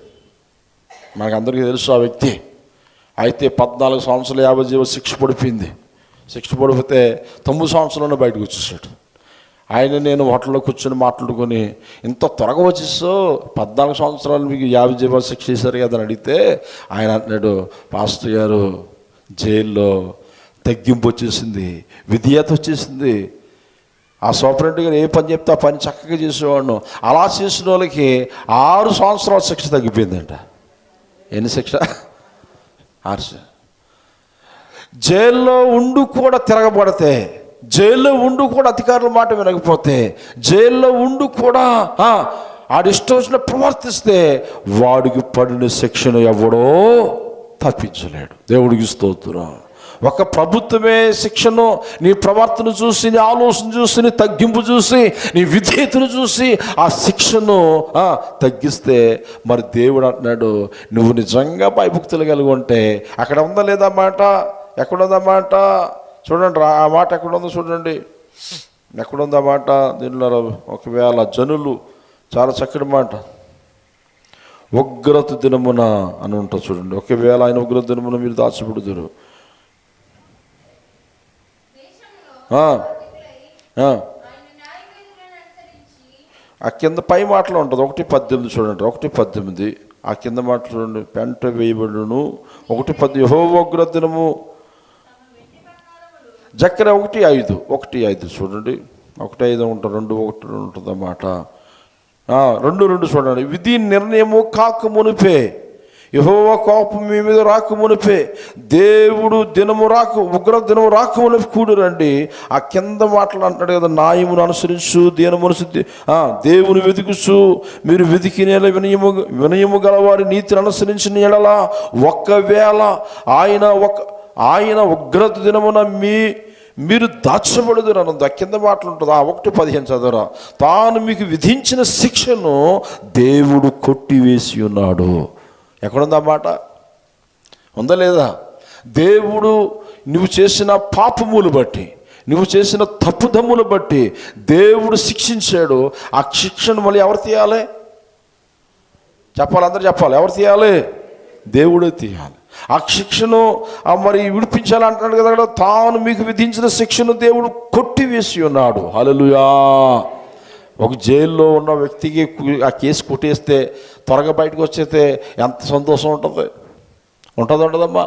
మనకందరికీ తెలుసు ఆ వ్యక్తి. అయితే 14 సంవత్సరాలు 50 జీవ శిక్ష పడిపోయింది. శిక్ష పడిపోతే 9 సంవత్సరాల్లో బయటకు వచ్చేసాడు. ఆయన నేను హోటల్లో కూర్చొని మాట్లాడుకొని, ఇంత త్వరగా వచ్చేసో 14 సంవత్సరాలు మీకు 50 జీవ శిక్ష చేశారు కదా అని అడిగితే ఆయన అంటున్నాడు, పాస్టర్ గారు జైల్లో తగ్గింపు వచ్చేసింది, విధేయత వచ్చేసింది. ఆ సూపరింటెండెంట్ గారు ఏ పని చెప్తే ఆ పని చక్కగా చేసేవాడు. అలా చేసిన వాళ్ళకి 6 సంవత్సరాల శిక్ష తగ్గిపోయిందంట. ఎన్ని శిక్ష? 6. జైల్లో ఉండు కూడా తిరగబడితే, జైల్లో ఉండు కూడా అధికారుల మాట వినకపోతే, జైల్లో ఉండు కూడా ఆడి ఇష్టం వచ్చిన ప్రవర్తిస్తే వాడికి పడిన శిక్షను ఎవడో తప్పించలేడు. దేవుడికి స్తోత్రం. ఒక ప్రభుత్వమే శిక్షను నీ ప్రవర్తన చూసి, నీ ఆలోచన చూసి, నీ తగ్గింపు చూసి, నీ విధేయతను చూసి ఆ శిక్షను తగ్గిస్తే, మరి దేవుడు అంటున్నాడు, నువ్వు నిజంగా భయభక్తులు కలిగి ఉంటే, అక్కడ ఉందా లేదా మాట? ఎక్కడుందా మాట? చూడండి, ఆ మాట ఎక్కడుందో చూడండి, ఎక్కడుందా మాట దీనిలో? ఒకవేళ జనులు, చాలా చక్కటి మాట, ఉగ్రత దినమున అని ఉంటుంది చూడండి. ఒకవేళ ఆయన ఉగ్రత దినమున మీరు దాచబడుదురు. ఆ కింద పై మాటలో ఉంటుంది 1:18 చూడండి, 1:18 ఆ కింద మాట చూడండి. పెంట వేయబడును 1:10 యెహోవా ఉగ్రత దినము. జకర్యా 1:5 చూడండి, 1:5 ఉంటుంది, 2:1 ఉంటుంది అన్నమాట. 2:2 చూడండి. విధి నిర్ణయము కాక మునిపే, యెహోవా కోపం మీ మీద రాక మునిపే, దేవుడు దినము రాక, ఉగ్ర దినము రాక మునిపి కూడి రండి. ఆ కింద మాటలు అంటాడు కదా, న్యాయమును అనుసరించు, దేవుని వెతుకుచు, మీరు వెతికిన వినయము గలవారి నీతిని అనుసరించిన ఎడల, ఒకవేళ ఆయన ఉగ్రత దినమున మీరు దాచబడదు అన్నది. ఆ కింద మాటలు ఉంటుంది, 1:15 చదవరా. తాను మీకు విధించిన శిక్షను దేవుడు కొట్టివేసి ఉన్నాడు. ఎక్కడుందా మాట? ఉందా లేదా? దేవుడు నువ్వు చేసిన పాపములు బట్టి, నువ్వు చేసిన తప్పుదమ్ములు బట్టి దేవుడు శిక్షించాడు. ఆ శిక్షను మళ్ళీ ఎవరు తీయాలి? చెప్పాలి, అందరూ చెప్పాలి. ఎవరు తీయాలి? దేవుడే తీయాలి. ఆ శిక్షను మరి విడిపించాలంటున్నాడు కదా. తాను మీకు విధించిన శిక్షను దేవుడు కొట్టివేసి ఉన్నాడు. హల్లెలూయా. ఒక జైల్లో ఉన్న వ్యక్తికి ఆ కేసు కొట్టేస్తే త్వరగా బయటకు వచ్చేస్తే ఎంత సంతోషం ఉంటుంది? ఉండదమ్మా.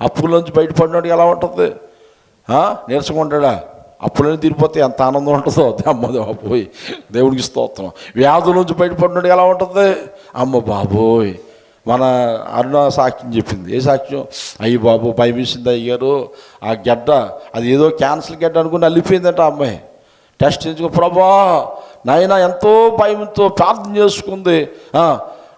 అప్పుల్లోంచి బయటపడినాడు ఎలా ఉంటుంది? నీరసంగా అప్పులని తీరిపోతే ఎంత ఆనందం ఉంటుందో. అమ్మ బాబోయ్, దేవుడికి స్తోత్రం. వ్యాధుల నుంచి బయటపడినాడు ఎలా ఉంటుంది? అమ్మ బాబోయ్. మన అరుణ సాక్ష్యం చెప్పింది. ఏ సాక్ష్యం? అయ్యి బాబు భయం వేసింది అయ్యారు, ఆ గడ్డ అది ఏదో క్యాన్సర్ గడ్డ అనుకుని అల్లిపోయిందంట. ఆ అమ్మాయి టెస్ట్ చేయించుకో, ప్రభా నాయన ఎంతో భయంతో ప్రార్థన చేసుకుంది.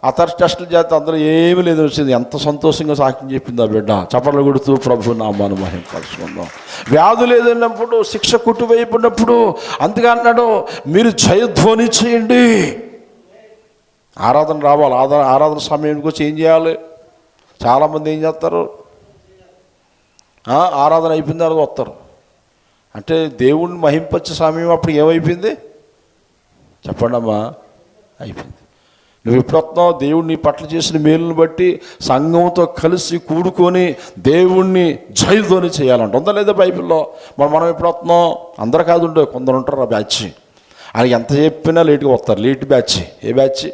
ఆ తర్వాత టెస్టులు చేస్తే అందరూ ఏమీ లేదు వచ్చింది. ఎంత సంతోషంగా సాక్ష్యం చెప్పింది ఆ బిడ్డ. చప్పట్లు కొడుతూ ప్రభు నామాన్ని మహిమపరుచుకుందాం. వ్యాధి లేదన్నప్పుడు, శిక్ష కొట్టివేయబడినప్పుడు అందుకే అన్నాడు, మీరు జయధ్వని చేయండి. ఆరాధన రావాలి. ఆరాధన సమయానికి వచ్చి ఏం చేయాలి? చాలామంది ఏం చేస్తారు? ఆరాధన అయిపోయింది తర్వాత వస్తారు. అంటే దేవుణ్ణి మహింపచ్చే సమయం అప్పుడు ఏమైపోయింది చెప్పండి అమ్మా? అయిపోయింది. నువ్వు ఎప్పుడు వస్తున్నావు? దేవుడు నీ పట్ల చేసిన మేలుని బట్టి సంఘంతో కలిసి కూడుకొని దేవుణ్ణి జయధ్వని చేయాలంట. ఉందా లేదా బైబిల్లో? మనం ఎప్పుడు వస్తున్నాం? అందరూ కాదు, కొందరు ఉంటారు ఆ బ్యాచ్. ఆయన ఎంత చెప్పినా లేట్గా వస్తారు. Late batch. ఏ బ్యాచ్?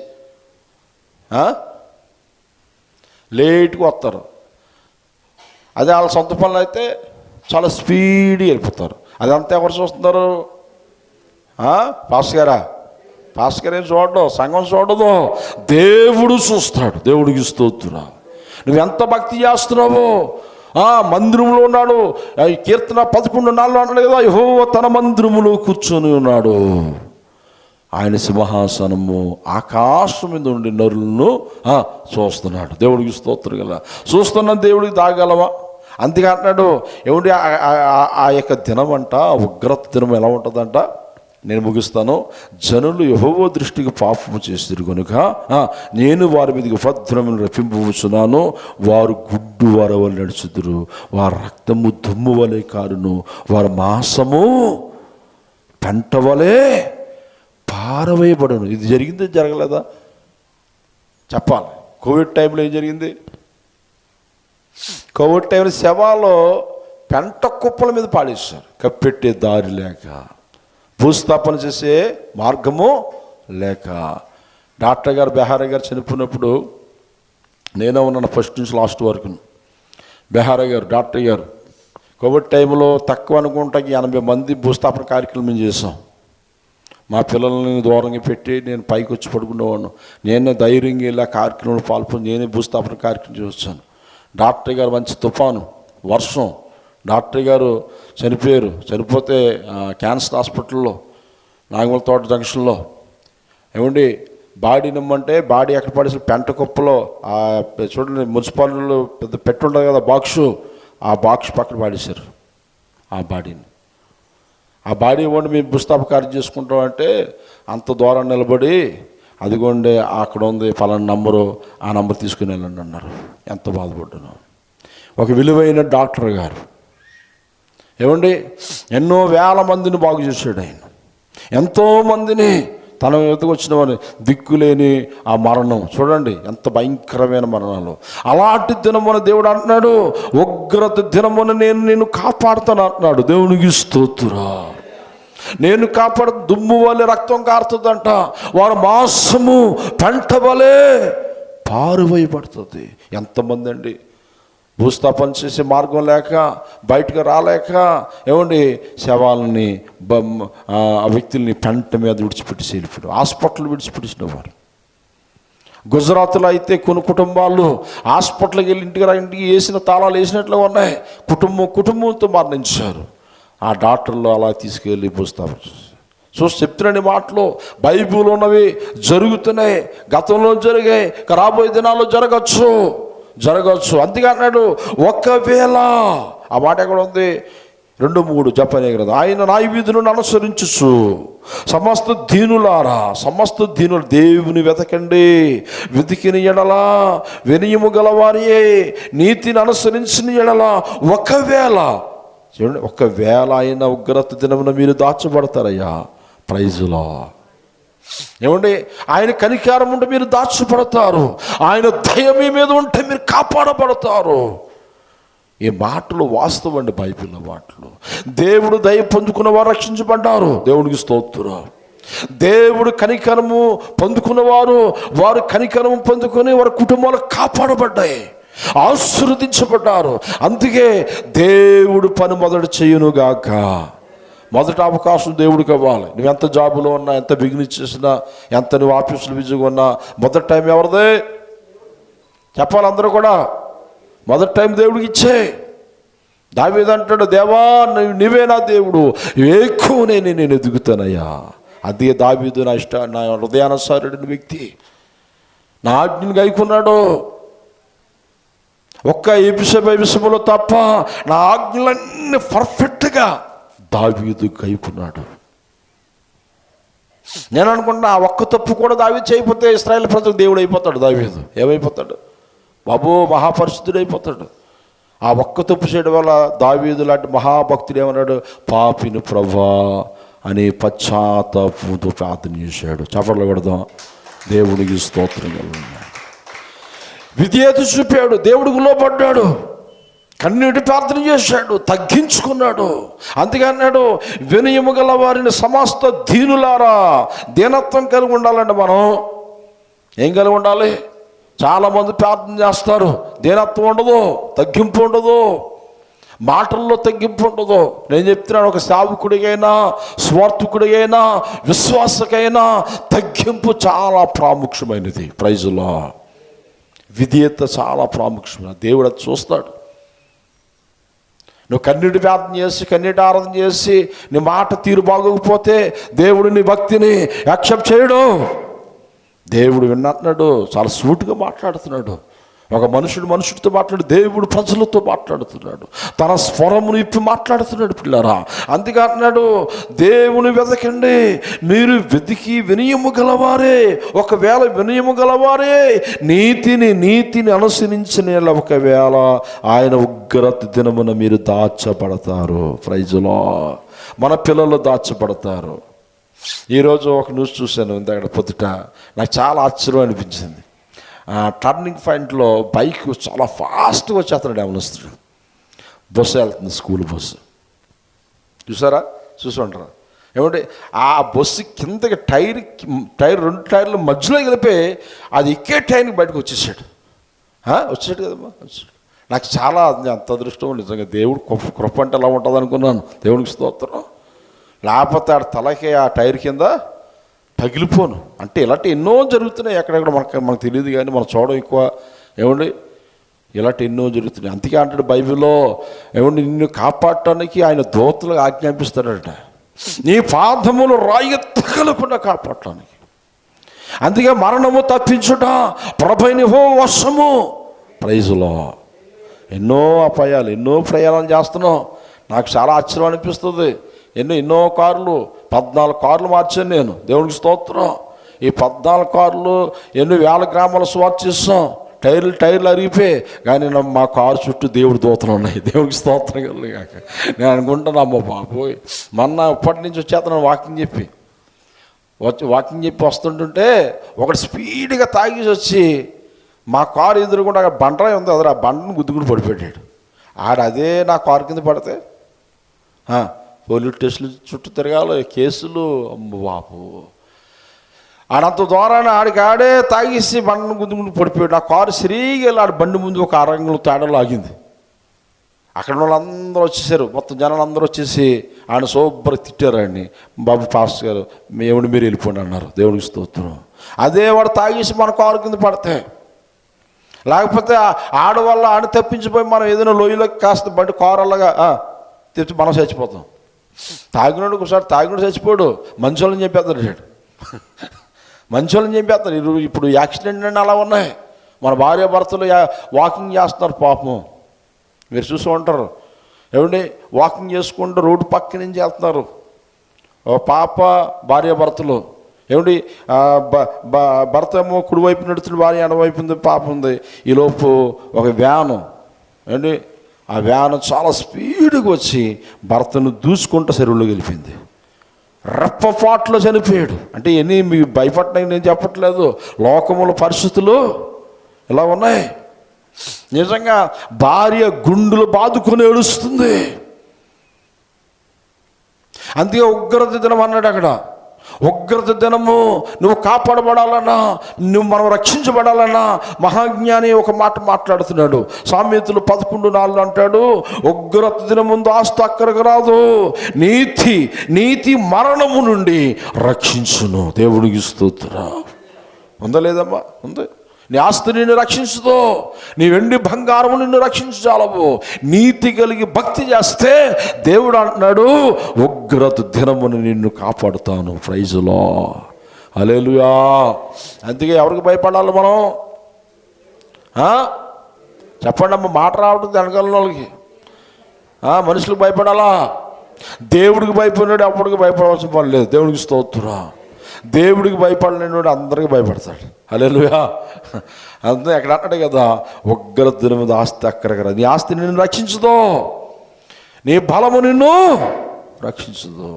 లేట్గా వస్తారు. అదే వాళ్ళ సొంత పనులు అయితే చాలా స్పీడ్గా వెళ్ళిపోతారు. అదంతా ఎవరు చూస్తున్నారు? పాస్టర్ గారా? పాస్టర్ గారు ఏం చూడడం, సంఘం చూడదు, దేవుడు చూస్తాడు. దేవుడికి స్తోత్రం. నువ్వెంత భక్తి చేస్తున్నావో. మందిరంలో ఉన్నాడు. కీర్తన 11:4 అన్నాడు కదా, యెహోవా తన మందిరములో కూర్చొని ఉన్నాడు, ఆయన సింహాసనము ఆకాశం మీద ఉండి నరులను చూస్తున్నాడు. దేవుడికి స్తోత్రం కదా. చూస్తున్న దేవుడికి దాగలవా? అందుకే అంటున్నాడు ఏమిటి, ఆ యొక్క దినం అంట, ఉగ్రత దినం ఎలా ఉంటుందంట. నేను ముగిస్తాను. జనులు యెహోవా దృష్టికి పాపము చేసిరు కనుక నేను వారి మీదకి ఉపద్రవమును రప్పింపవచ్చున్నాను. వారు గుడ్డు వారి వల్ల నడుచుదురు, వారి రక్తము దుమ్ము వలె కారును, వారి మాంసము పెంట వలె పారవేయబడును. ఇది జరిగింది, జరగలేదా? చెప్పాలి. కోవిడ్ టైంలో ఏం జరిగింది? కోవిడ్ టైంలో శవాలు పెంట కుప్పల మీద పాడేశారు, కప్పెట్టే దారి లేక, భూస్థాపన చేసే మార్గము లేక. డాక్టర్ గారు బెహారా గారు చనిపోయినప్పుడు నేనే ఉన్నాను ఫస్ట్ నుంచి లాస్ట్ వరకు. బెహారా గారు, డాక్టర్ గారు, కోవిడ్ టైంలో తక్కువ అనుకుంటా 80 మంది భూస్థాపన కార్యక్రమం చేశాం. మా పిల్లల్ని దూరంగా పెట్టి నేను పైకి వచ్చి పడుకునేవాడిను. నేనే ధైర్యంగా ఇలా కార్యక్రమంలో పాల్పొని నేనే భూస్థాపన కార్యక్రమం చేస్తాను. డాక్టర్ గారు మంచి తుఫాను, వర్షం, డాక్టర్ గారు చనిపోయారు. చనిపోతే క్యాన్సర్ హాస్పిటల్లో నాగమలతోట జంక్షన్లో ఏమండి బాడీ నిమ్మంటే బాడీ ఎక్కడ పడేసి పెంట కుప్పలో చూడండి, మున్సిపాలిటీలో పెద్ద పెట్టుంటుంది కదా బాక్సు, ఆ బాక్స్ పక్కన పాడేశారు ఆ బాడీని. ఆ బాడీ ఇవ్వండి మేము భూస్థాపన కార్యం చేసుకుంటాం అంటే అంత దూరం నిలబడి అదిగోండి అక్కడ ఉంది ఫలానా నంబరు, ఆ నంబర్ తీసుకుని వెళ్ళండి అన్నారు. ఎంత బాధపడ్డాను. ఒక విలువైన డాక్టర్ గారు ఏమండి ఎన్నో వేల మందిని బాగు చేశాడు ఆయన. ఎంతోమందిని తన ఎదుగు వచ్చిన వారిని దిక్కులేని ఆ మరణం చూడండి ఎంత భయంకరమైన మరణాలు. అలాంటి దినమున దేవుడు అంటున్నాడు, ఉగ్రత దినమున నేను నిన్ను కాపాడుతాను అంటున్నాడు. దేవునికి స్తోత్రం. నేను కాపాడు, దుమ్ము వలె రక్తం కారుతుందంట, వారి మాంసము పెంట వలె పారువేయబడుతుంది. ఎంతమంది అండి భూస్థాపన చేసే మార్గం లేక, బయటకు రాలేక ఏమండి శవాలని ఆ వ్యక్తుల్ని పెంట మీద విడిచిపెట్టి వెళ్ళిపోయారు. హాస్పిటల్ విడిచిపెట్టిన వారు. గుజరాత్లో అయితే కొన్ని కుటుంబాలు హాస్పిటల్కి వెళ్ళి ఇంటికి వేసిన తాళాలు వేసినట్లుగా ఉన్నాయి. కుటుంబంతో మరణించారు. ఆ డాక్టర్లు అలా తీసుకెళ్ళి భూస్థాపన చెప్తున్నాడు. మాటలు బైబిల్ ఉన్నవి జరుగుతున్నాయి, గతంలో జరిగాయి, రాబోయే దినాల్లో జరగచ్చు. అందుకే అన్నాడు ఒకవేళ, ఆ మాట ఎక్కడ ఉంది? 2:3 జపనే కదా, ఆయన నా విధులను అనుసరించు సమస్త దీనులు దేవుని వెతకండి, వెతికిన ఎడలా వినయము గలవారియే నీతిని అనుసరించిన ఎడలా ఒకవేళ, చూడండి, ఒకవేళ ఆయన ఉగ్రత దినమున మీరు దాచబడతారయ్యా. ప్రైజులో ఏమండి ఆయన కనికారం ఉంటే మీరు దాచబడతారు, ఆయన దయ మీ మీద ఉంటే మీరు కాపాడబడతారు. ఈ మాటలు వాస్తవం అండి, బైబిల్లో మాటలు. దేవుడు దయ పొందుకున్న వారు రక్షించబడ్డారు. దేవునికి స్తోత్రం. దేవుడు కనికరము పొందుకున్నవారు, వారు కనికరము పొందుకొని వారి కుటుంబాలు కాపాడబడ్డాయి, ఆశీర్వదించబడ్డారు. అందుకే దేవుడు పని మొదలు చేయునుగాక. మొదటి అవకాశం దేవుడికి ఇవ్వాలి. నువ్వు ఎంత జాబులో ఉన్నా, ఎంత బిజినెస్ చేసినా, ఎంత నువ్వు ఆఫీసులో బిజీగా ఉన్నా, మొదటి టైం ఎవరిదే చెప్పాలి. అందరూ కూడా మొదటి టైం దేవుడికి ఇచ్చే. దావీదు అంటాడు, దేవా నువ్వే నా దేవుడు, ఎక్కువనే నేను ఎదుగుతానయ్యా. అదే దావీదు నా హృదయానుసారుడైన వ్యక్తి, నా ఆజ్ఞను గైకున్నాడు. ఒక్క ఎపిసములో తప్ప నా ఆజ్ఞలన్నీ పర్ఫెక్ట్గా దావీదు గైకున్నాడు. నేను అనుకుంటున్నా ఆ ఒక్క తప్పు కూడా దావీదు చేయకపోతే ఇశ్రాయేలు ప్రజలకు దేవుడు అయిపోతాడు. దావీదు ఏమైపోతాడు బాబు? మహాపరిశుద్ధుడు అయిపోతాడు. ఆ ఒక్క తప్పు చేయడం వల్ల దావీదు లాంటి మహాభక్తుడు ఏమన్నాడు? పాపిని ప్రభువా అని పశ్చాత్తాపంతో ప్రార్థన చేశాడు. చప్పట్లు కొడదాం. దేవునికి స్తోత్రం. విధేయత చూపాడు, దేవుడికి లోపడ్డాడు. కన్నీటి ప్రార్థన చేశాడు, తగ్గించుకున్నాడు. అందుకే అన్నాడు, వినయము గల వారిని సమస్త దీనులారా. దీనత్వం కలిగి ఉండాలండి. మనం ఏం కలిగి ఉండాలి? చాలామంది ప్రార్థన చేస్తారు, దీనత్వం ఉండదు, తగ్గింపు ఉండదు, మాటల్లో తగ్గింపు ఉండదు. నేను చెప్తున్నాను, ఒక సేవకుడికైనా, స్వార్థకుడికైనా, విశ్వాసకైనా తగ్గింపు చాలా ప్రాముఖ్యమైనది. ప్రైజులో విధేయత చాలా ప్రాముఖ్యమైనది. దేవుడు అది చూస్తాడు. నువ్వు కన్నీటి ప్రార్థన చేసి, కన్నీటి ఆరాధన చేసి నీ మాట తీరు బాగోకపోతే దేవుడు నీ భక్తిని యాక్సెప్ట్ చేయడు. దేవుడు విన్నట్టున్నాడు, చాలా సూటిగా మాట్లాడుతున్నాడు. ఒక మనుషుడితో మాట్లాడు, దేవుడు ప్రజలతో మాట్లాడుతున్నాడు, తన స్వరమును ఇప్పి మాట్లాడుతున్నాడు. పిల్లరా, అందుకే అంటున్నాడు, దేవుని వెతకండి, మీరు వెతికి వినయము గలవారే. ఒకవేళ వినయము గలవారే నీతిని అనుసరించిన ఒకవేళ ఆయన ఉగ్రత దినమున మీరు దాచబడతారు. ప్రైజులో మన పిల్లలు దాచబడతారు. ఈరోజు ఒక న్యూస్ చూశాను ఇందాక పొద్దుట, నాకు చాలా ఆశ్చర్యం అనిపించింది. టర్నింగ్ పాయింట్లో బైక్ చాలా ఫాస్ట్గా వచ్చేస్తున్నాడు యవనస్తుడు. బస్సు వెళ్తుంది, స్కూల్ బస్సు. చూసారా? చూసుంటారా? ఏమంటే ఆ బస్సు కిందకి టైర్ 2 టైర్ల మధ్యలో వెళ్ళిపోయి అది ఎక్కే టైంకి బయటకు వచ్చేసాడు కదమ్మా, వచ్చాడు. నాకు చాలా అంత అదృష్టం. నిజంగా దేవుడు కృప అంటే ఎలా ఉంటుంది అనుకున్నాను. దేవునికి స్తోత్రం. లేకపోతే ఆడ తలకి ఆ టైర్ కింద పగిలిపోను. అంటే ఇలాంటి ఎన్నో జరుగుతున్నాయి ఎక్కడెక్కడ మనకు తెలియదు, కానీ మనం చూడడం ఎక్కువ. ఏమండి, ఇలాంటి ఎన్నో జరుగుతున్నాయి. అందుకే అంటాడు బైబిల్లో, ఏమండి, నిన్ను కాపాడటానికి ఆయన దూతలు ఆజ్ఞాపిస్తాడట, నీ పాదములు రాయి తగలకుండా కాపాడటానికి. అందుకే మరణము తప్పించుట ప్రభుని వశము. ప్రైజులో ఎన్నో అపాయాలు, ఎన్నో ప్రయాణాలు చేస్తున్నాం. నాకు చాలా ఆశ్చర్యం అనిపిస్తుంది. ఎన్నో కార్లు, 14 కార్లు మార్చాను నేను. దేవునికి స్తోత్రం. ఈ 14 కార్లు ఎన్నో వేల గ్రామాల స్వార్థ చేస్తాం. టైర్లు అరిగిపోయి, కానీ మా కారు చుట్టూ దేవుడి దూతలు ఉన్నాయి. దేవునికి స్తోత్రం కలిగాక. నేను అనుకుంటాను, అమ్మ బాబోయ్, మొన్న ఇప్పటి నుంచి వచ్చేస్తున్నాను వాకింగ్ చెప్పి వస్తుంటుంటే ఒకటి స్పీడ్గా తాగేసి వచ్చి మా కారు ఎదురుకుండా బండరాయి ఉంది, అదే ఆ బండను గుద్దుకుని పడిపోయాడు. అదే నా కారు కింద పడితే పోలీస్ స్టేషన్లు చుట్టూ తిరగాలి, కేసులు. అమ్మ బాబు, ఆడంత దూరాన్ని ఆడే తాగేసి బండను గుద్దుకుని పడిపోయాడు. ఆ కారు సరిగా వెళ్ళి ఆడ బండి ముందు ఒక 6 అంగుళాల తేడాలో ఆగింది. అక్కడ వాళ్ళందరూ వచ్చేసారు, మొత్తం జనాలు అందరూ వచ్చేసి ఆయన సూపర్గా తిట్టారు. ఆయన్ని, బాబు పాస్టర్ గారు ఏమిటి మీరు వెళ్ళిపోండి అన్నారు. దేవుడికి స్తోత్రం. అదే వాడు తాగేసి మన కారు కింద పడితే, లేకపోతే ఆడవల్ల ఆడ తప్పించిపోయి మనం ఏదైనా లోయలోకి కాస్త బండి కారు అలాగా తెచ్చి మనం చచ్చిపోతాం. తాగినోడు ఒకసారి తాగినోడు చచ్చిపోడు, మంచోళ్ళని చెప్పేస్తాడు. మంచోళ్ళని చెప్పేస్తాడు. ఇప్పుడు యాక్సిడెంట్ అంటే అలా ఉన్నాయి. మన భార్య భర్తలు వాకింగ్ చేస్తున్నారు పాపం, మీరు చూస్తూ ఉంటారు. ఏమండి, వాకింగ్ చేసుకుంటూ రోడ్డు పక్క నుంచి వెళ్తున్నారు ఓ పాప భార్య భర్తలు. ఏమిటి, భర్త ఏమో కుడివైపు నడుస్తున్న, భార్య ఎడవైపు పాప ఉంది. ఈలోపు ఒక వ్యాను, ఏమండి, ఆ వ్యాను చాలా స్పీడ్గా వచ్చి భర్తను దూసుకుంటూ చెరువులో వెళ్ళిపోయింది. రెప్పపాట్లో చనిపోయాడు. అంటే మీకు భయపడడానికి నేను చెప్పట్లేదు, లోకముల పరిస్థితులు ఇలా ఉన్నాయి. నిజంగా భార్య గుండెలు బాదుకొని ఏడుస్తుంది. అందుకే ఉగ్రత దినం అన్నాడు అక్కడ. ఉగ్రత దినము నువ్వు కాపాడబడాలన్నా, మనం రక్షించబడాలన్నా మహాజ్ఞాని ఒక మాట మాట్లాడుతున్నాడు. సామెతలు 11:4 అంటాడు, ఉగ్రత దినం ముందు ఆస్తి అక్కడికి రాదు, నీతి మరణము నుండి రక్షించును. దేవుడికి స్తోత్రం. ఉందా లేదమ్మా? ఉంది. నీ ఆస్తి నిన్ను రక్షించదు, నీ వెండి బంగారము నిన్ను రక్షించాలవు. నీతి కలిగి భక్తి చేస్తే దేవుడు అంటున్నాడు, ఉగ్రత దినమును నిన్ను కాపాడుతాను. ప్రైజులో హల్లెలూయా. అందుకే ఎవరికి భయపడాలి మనం? చెప్పండి అమ్మ, మాట రావడం వెనకాల వాళ్ళకి. మనుషులకు భయపడాలా? దేవుడికి భయపడినాడు అప్పటికి భయపడవలసిన పని లేదు. దేవుడికి స్తోత్రం. దేవుడికి భయపడలేనివాడు అందరికీ భయపడతాడు. హల్లెలూయా. అంతే ఎక్కడ అంటాడు కదా, ఉగ్రత దినం మీద ఆస్తి అక్కడికి నీ ఆస్తి నిన్ను రక్షించదు, నీ బలము నిన్ను రక్షించదు.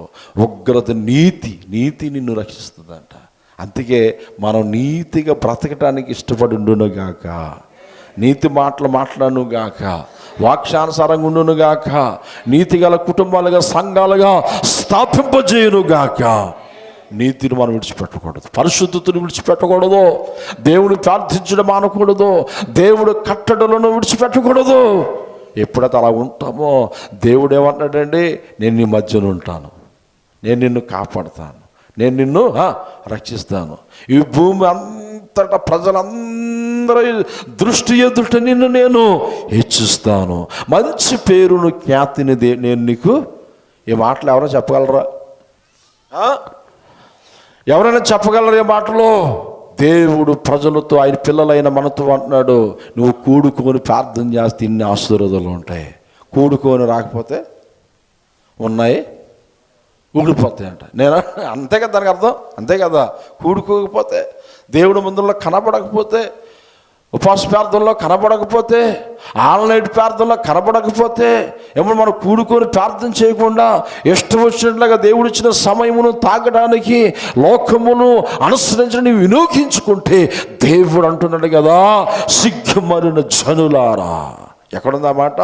ఉగ్రత నీతి నిన్ను రక్షిస్తుందంట. అందుకే మనం నీతిగా బ్రతకటానికి ఇష్టపడి ఉండును గాక, నీతి మాటలు మాట్లాడును గాక, వాక్యానుసారంగా ఉండునుగాక, నీతిగల కుటుంబాలుగా సంఘాలుగా స్థాపింపజేయునుగాక. నీతిని మనం విడిచిపెట్టకూడదు, పరిశుద్ధతను విడిచిపెట్టకూడదు, దేవుడు ప్రార్థించడం మానకూడదు, దేవుడు కట్టడలను విడిచిపెట్టకూడదు. ఎప్పుడైతే అలా ఉంటామో దేవుడు ఏమంటాడండి, నేను నీ మధ్యలో ఉంటాను, నేను నిన్ను కాపాడుతాను, నేను నిన్ను రక్షిస్తాను. ఈ భూమి అంతటా ప్రజలందరి దృష్టి ఎదుట నిన్ను నేను హెచ్చిస్తాను, మంచి పేరును ఖ్యాతిని నేను నీకు. ఈ మాటలు ఎవరైనా చెప్పగలరా? ఎవరైనా చెప్పగలరు ఈ మాటలు? దేవుడు ప్రజలతో, ఆయన పిల్లలైన మనతో అంటున్నాడు, నువ్వు కూడుకొని ప్రార్థన చేస్తే ఇన్ని ఆశీర్వాదాలు ఉంటాయి. కూడుకొని రాకపోతే ఉన్నాయి ఊడిపోతాయి అంట. నేను అంతే కదా దానికి అర్థం, అంతే కదా. కూడుకోకపోతే, దేవుడి ముందులో కనబడకపోతే, ఉపవాస ప్రార్థనలో కనబడకపోతే, ఆన్లైన్ ప్రార్థనలో కనబడకపోతే, ఏమన్నా మనం కూడుకొని ప్రార్థన చేయకుండా ఇష్టం వచ్చినట్లుగా దేవుడిచ్చిన సమయమును తాగడానికి, లోకమును అనుసరించడానికి వినియోగించుకుంటే, దేవుడు అంటున్నాడు కదా, సిగ్గుమాలిన జనులారా. ఎక్కడుందా మాట?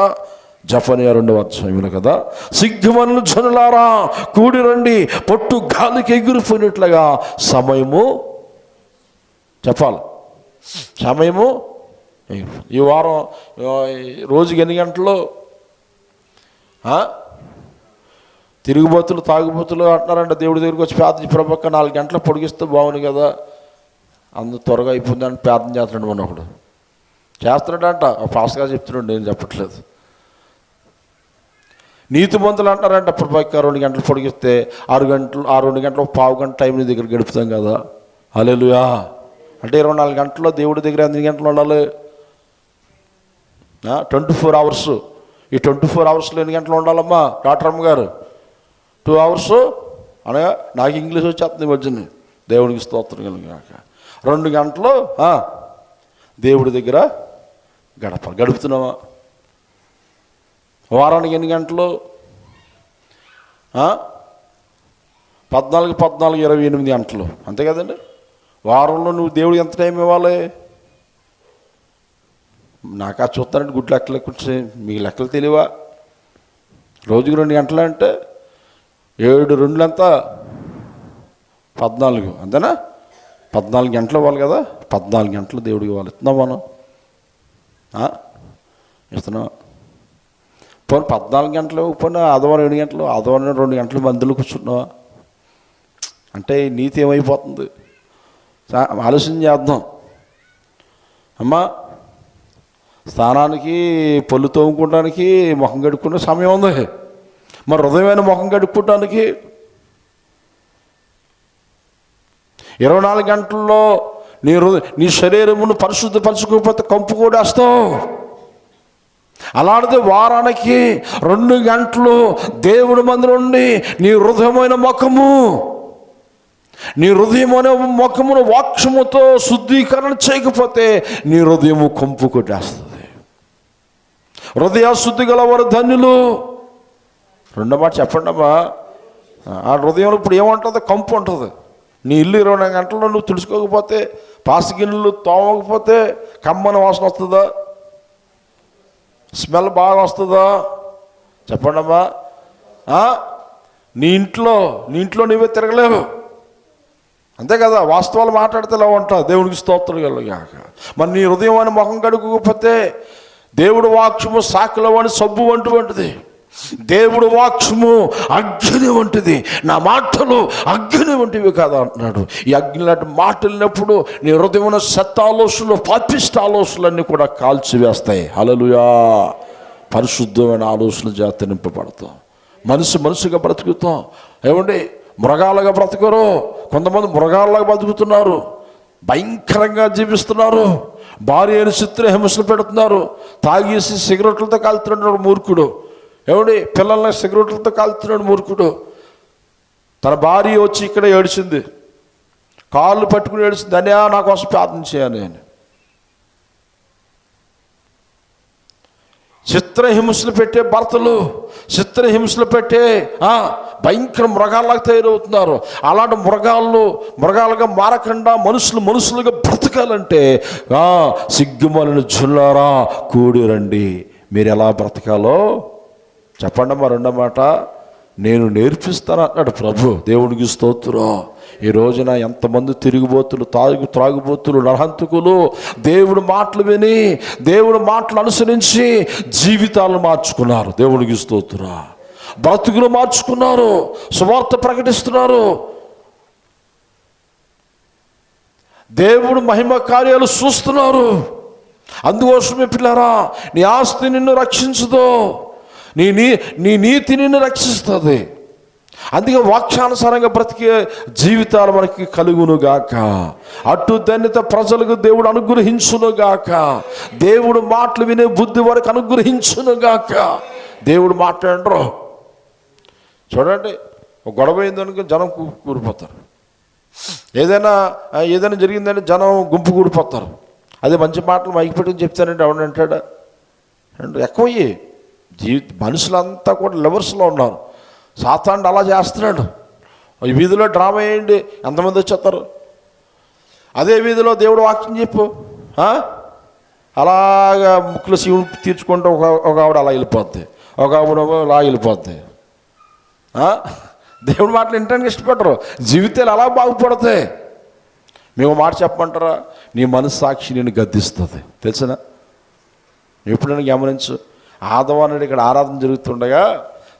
జఫన్యా 2వ అధ్యాయంలో కదా, సిగ్గుమాలిన జనులారా కూడి రండి, పొట్టు గాలికి ఎగిరిపోయినట్లుగా సమయము చెప్పాలి. సమయము ఈ వారం రోజుకి ఎన్ని గంటలు? తిరుగుబోతులు తాగుబోతులు అంటున్నారంట. దేవుడి దగ్గరికి వచ్చి ప్రార్థన, ప్రభక్క 4 గంటలు పొడిగిస్తే బాగుంది కదా, అందు త్వరగా అయిపోయిందని ప్రార్థన చేస్తున్నాడు. మన ఒకడు చేస్తున్నాడంట, ఫాస్ట్గా చెప్తున్నాడు, నేను చెప్పట్లేదు. నీతిమంతులు అంటారంట, ప్రభక్క 2 గంటలు పొడిగిస్తే 6 గంటలు, 2 గంటలు 1/2 గంట టైం నీ దగ్గర గడుపుతాం కదా. హల్లెలూయా. అంటే 24 గంటల్లో దేవుడి దగ్గర ఎన్ని గంటలు ఉండాలి? 24 అవర్స్. ఈ 24 అవర్స్లో ఎన్ని గంటలు ఉండాలమ్మా డాక్టర్ అమ్మగారు? 2 అవర్స్ అనగా, నాకు ఇంగ్లీష్ వచ్చేస్తుంది మధ్యని, దేవుడికి స్తోత్రం కలుగాక. 2 గంటలు దేవుడి దగ్గర గడుపుతున్నావా? వారానికి ఎన్ని గంటలు? 14, 28 గంటలు, అంతే కదండి. వారంలో నువ్వు దేవుడికి ఎంత టైం ఇవ్వాలి? నాకు చూస్తానంటే గుడ్లు లెక్కలు కూర్చొని మీకు లెక్కలు తెలియవా? రోజుకి 2 గంటలు అంటే 7 2 ఎంత? 14, అంతేనా? 14 గంటలు ఇవ్వాలి కదా. 14 గంటలు దేవుడికి ఇవ్వాలి. ఇస్తున్నాం మనం? ఇస్తున్నాం. పోనీ 14 గంటలు ఇవ్వకపోయినా ఆదివారం 7 గంటలు, ఆదివారం 2 గంటలు మందులు కూర్చున్నావా? అంటే నీతి ఏమైపోతుంది? ఆలోచన చేద్దాం అమ్మా. స్నానానికి, పళ్ళు తోముకోవడానికి, ముఖం కడుక్కునే సమయం ఉంది. మరి హృదయమైన ముఖం కడుక్కోవడానికి 24 గంటల్లో నీ శరీరమును పరిశుద్ధపరచుకోకపోతే కంపు కూడా వేస్తావు. అలాంటిది వారానికి 2 గంటలు దేవుడి మందిరం నుండి నీ హృదయమైన ముఖము, నీ హృదయమైన ముఖమును వాక్యముతో శుద్ధీకరణ చేయకపోతే నీ హృదయము కంపు కొట్టేస్తుంది. హృదయ శుద్ధి గలవారు ధన్యులు. 2వ మాట చెప్పండి అమ్మా. ఆ హృదయంలో ఇప్పుడు ఏముంటుంది? కంపు ఉంటుంది. నీ ఇల్లు 24 గంటల్లో నువ్వు తుడుచుకోకపోతే, పాసిగిన్నెలు తోమకపోతే కమ్మని వాసన వస్తుందా? స్మెల్ బాగా వస్తుందా? చెప్పండి అమ్మా. నీ ఇంట్లో నువ్వే తిరగలేవు, అంతే కదా. వాస్తవాలు మాట్లాడితే ఇలా ఉంటా. దేవుడికి స్తోత్రం కలుగాక. మరి నీ హృదయం అని ముఖం కడుక్కోకపోతే, దేవుడు వాక్యము సాకుల వాడి సబ్బు వంటిది, దేవుడు వాక్యము అగ్ని వంటిది, నా మాటలు అగ్ని వంటివి కదా అంటున్నాడు. ఈ అగ్ని లాంటి మాటలు వెళ్ళినప్పుడు నీ హృదయమైన సత్త ఆలోచనలు, పాపిష్ట ఆలోచనలన్నీ కూడా కాల్చివేస్తాయి. హల్లెలూయా. పరిశుద్ధమైన ఆలోచనలు చేత నింపబడతాం. మనిషిగా బ్రతుకుతాం. ఏమండి, మృగాలుగా బ్రతకరు. కొంతమంది మృగాలుగా బతుకుతున్నారు, భయంకరంగా జీవిస్తున్నారు. భార్య అని చిత్రహింసలు పెడుతున్నారు. తాగేసి సిగరెట్లతో కాలుతున్నాడు మూర్ఖుడు. ఏమండి, పిల్లల్ని సిగరెట్లతో కాలుతున్నాడు మూర్ఖుడు. తన భార్య వచ్చి ఇక్కడ ఏడిచింది, కాళ్ళు పట్టుకుని ఏడిచింది, అన్నయ్య నా కోసం ప్రార్థన చేయాలి అని. చిత్రహింసలు పెట్టే భర్తలు, చిత్రహింసలు పెట్టే భయంకర మృగాల్లాగా తయారవుతున్నారు. అలాంటి మృగాలుగా మారకుండా మనుషులుగా బ్రతకాలంటే సిగ్గుమాలిన జనులారా కూడి రండి, మీరు ఎలా బ్రతకాలో చెప్పండి అమ్మా. రెండో మాట, నేను నేర్పిస్తాను అన్నాడు ప్రభు. దేవుడికి స్తోత్రం. ఈ రోజున ఎంతమంది తిరిగిపోతులు, త్రాగుబోతులు, నరహంతకులు దేవుడు మాటలు విని, దేవుడు మాటలు అనుసరించి జీవితాలను మార్చుకున్నారు. దేవుడికి స్తోత్రం. బ్రతుకులు మార్చుకున్నారు, సువార్త ప్రకటిస్తున్నారు, దేవుడు మహిమ కార్యాలు చూస్తున్నారు. అందుకోసమే పిల్లరా, నీ ఆస్తి నిన్ను రక్షించదు, నీ నీతి నిన్ను రక్షిస్తుంది. అందుకే వాక్యానుసారంగా బ్రతికే జీవితాలు మనకి కలుగునుగాక. అటు ధన్యత ప్రజలకు దేవుడు అనుగ్రహించునుగాక. దేవుడు మాటలు వినే బుద్ధి వారికి అనుగ్రహించునుగాక. దేవుడు మాట్లాడరు. చూడండి, ఒక గొడవ అయిందనుకో జనం కూడిపోతారు. ఏదైనా జరిగిందంటే జనం గుంపు కూడిపోతారు. అదే మంచి మాటలు మైకి పెట్టుకుని చెప్తానంటే ఎవడంటాడా? ఎక్కువయ్యి మనుషులంతా కూడా లెవర్స్లో ఉన్నారు. సాతానుడు అలా చేస్తున్నాడు. ఈ వీధిలో డ్రామా వేయండి, ఎంతమంది వచ్చేస్తారు. అదే వీధిలో దేవుడు వాక్యం చెప్పు, అలాగా ముక్కులు శివుని తీర్చుకుంటూ ఒక ఆవిడ అలా వెళ్ళిపోద్ది, ఒక ఆవిడ అలా వెళ్ళిపోద్ది. దేవుడి మాటలు వినడానికి ఇష్టపడరు. జీవితాలు అలా బాగుపడతాయి. మేము మాట చెప్పమంటారా? నీ మనస్సాక్షి నేను గద్దిస్తుంది. తెలిసిన ఎప్పుడైనా గమనించు. ఆదివారం ఇక్కడ ఆరాధన జరుగుతుండగా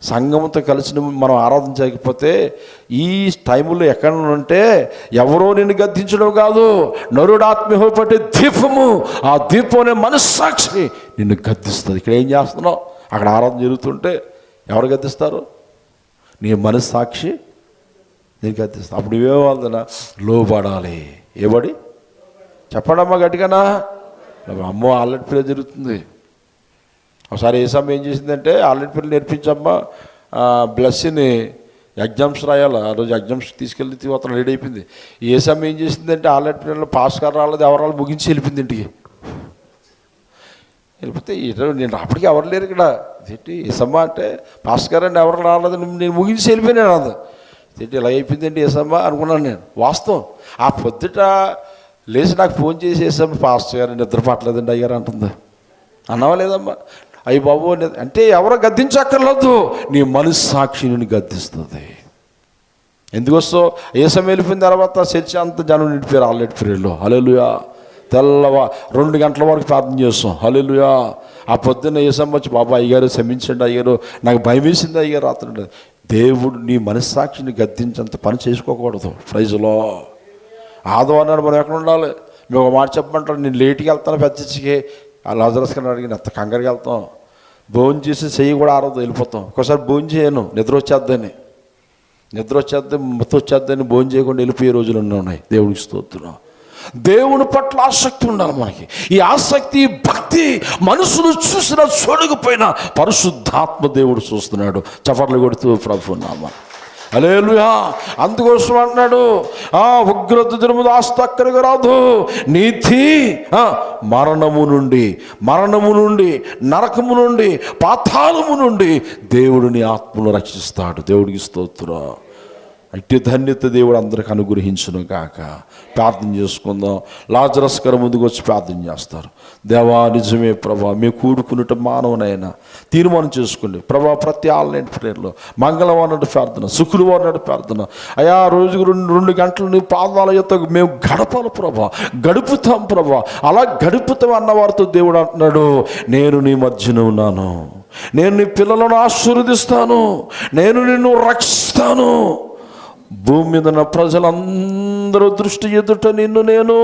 సంఘంతో కలిసి మనం ఆరాధన చేయకపోతే ఈ టైంలో ఎక్కడ ఉంటే ఎవరో నిన్ను గద్దించడం కాదు, నరుడు ఆత్మీయ పట్టే దీపము, ఆ దీపం అనే మనస్సాక్షి నిన్ను గద్దిస్తుంది. ఇక్కడ ఏం చేస్తున్నావు? అక్కడ ఆరాధన జరుగుతుంటే ఎవరు గద్దిస్తారు? నీ మనస్సాక్షి నేను గద్దిస్తా. అప్పుడు ఇవేవాళ్ళనా లోబడాలి. ఏబడి చెప్పడమ్మా గట్టిగానా? అమ్మో ఆల్రెడీ పిల్ల జరుగుతుంది. ఒకసారి ఏసమ్మ ఏం చేసిందంటే, ఆల్రెడీ పిల్లలు నేర్పించమ్మా, బ్లస్ని ఎగ్జామ్స్ రాయాలి. ఆ రోజు ఎగ్జామ్స్ తీసుకెళ్ళి అతను రెడీ అయిపోయింది. ఏసమ్మ ఏం చేసిందంటే, ఆల్రెడీ పిల్లలు పాస్ గారు రాలేదు, ఎవరాలు ముగించి వెళ్ళిపోయింది ఇంటికి. వెళ్ళిపోతే ఈరోజు నేను అప్పటికి ఎవరు లేరు ఇక్కడ. ఏంటి ఏసమ్మ అంటే, పాస్ గారు అండి ఎవరు రాలేదు, నేను ముగించి వెళ్ళిపోయినాను. అది ఏంటి ఇలా అయిపోయిందండి ఏసమ్మ అనుకున్నాను నేను. వాస్తవం. ఆ పొద్దుట లేచి నాకు ఫోన్ చేసి ఏసమ్మ, పాస్టర్ గారు నిద్ర పట్టలేదండి అయ్యారు అంటుంది. అన్నావా లేదమ్మా? అయ్యి బాబు అంటే ఎవరో గద్దించక్కర్లేదు, నీ మనస్సాక్షి నేను గద్దిస్తుంది. ఎందుకొస్తో ఏసమ్మ వెళ్ళిపోయిన తర్వాత చర్చ అంతా జనం నిండిపోయారు ఆల్రెడీ పీరియడ్లో. హల్లెలూయా. 2 గంటల వరకు ప్రార్థన చేస్తాం. హల్లెలూయా. ఆ పొద్దున్న ఏసమ్మ వచ్చి, బాబా అయ్యారు క్షమించండి అయ్యారు, నాకు భయం వేసింది అయ్యారు రాత్రి. దేవుడు నీ మనస్సాక్షిని గద్దించేంత పని చేసుకోకూడదు. ప్రైజ్లో ఆదివారం మనం ఎక్కడ ఉండాలి? మేము ఒక మాట చెప్పమంటారు, నేను లేట్కి వెళ్తాను పెద్దకి, లాజరస్ గారిని అడిగిన అంత కంగారుకి వెళ్తాం. భోజనం చేసి చెయ్యి కూడా ఆరదు, వెళ్ళిపోతాం. ఒకసారి భోజనం చేయను, నిద్ర వచ్చేద్దని మొత్తం వచ్చేద్దని భోజనం చేయకుండా వెళ్ళిపోయే రోజులు ఉన్నాయి. దేవుడికి స్తోత్రం. దేవుని పట్ల ఆసక్తి ఉండాలి మనకి. ఈ ఆసక్తి, భక్తి మనుషులు చూసినా చూడకపోయినా పరిశుద్ధాత్మ దేవుడు చూస్తున్నాడు. చపర్లు కొడుతూ ప్రభు నామమున హల్లెలూయా. అందుకోసం అంటున్నాడు, ఉగ్రత దినము ఆస్తి అక్కడికి రాదు. నీతి మరణము నుండి నరకము నుండి పాతాళము నుండి దేవుడు నీ ఆత్మను రక్షిస్తాడు. దేవుడికి స్తోత్రం. అట్టి ధన్యత దేవుడు అందరికి అనుగ్రహించును గాక. ప్రార్థన చేసుకుందాం. లాజరస్ గారు ముందుకు వచ్చి ప్రార్థన చేస్తారు. దేవా నిజమే ప్రభా, మేము కూడుకున్నట్టు మానవునైనా తీర్మానం చేసుకోండి ప్రభా. ప్రతి ఆన్లైన్ ప్రేయర్లో మంగళవారం నాడు ప్రార్థన, శుక్రవారం నాడు ప్రార్థన, అయా రోజుకు 2 గంటలు నీ పాదాల యొక్క మేము గడపాలి ప్రభా, గడుపుతాం ప్రభా. అలా గడుపుతాం అన్నవారితో దేవుడు అంటున్నాడు, నేను నీ మధ్యన ఉన్నాను, నేను నీ పిల్లలను ఆశీర్వదిస్తాను, నేను నిన్ను రక్షిస్తాను. భూమి మీద ఉన్న ప్రజలందరూ దృష్టి ఎదుట నిన్ను నేను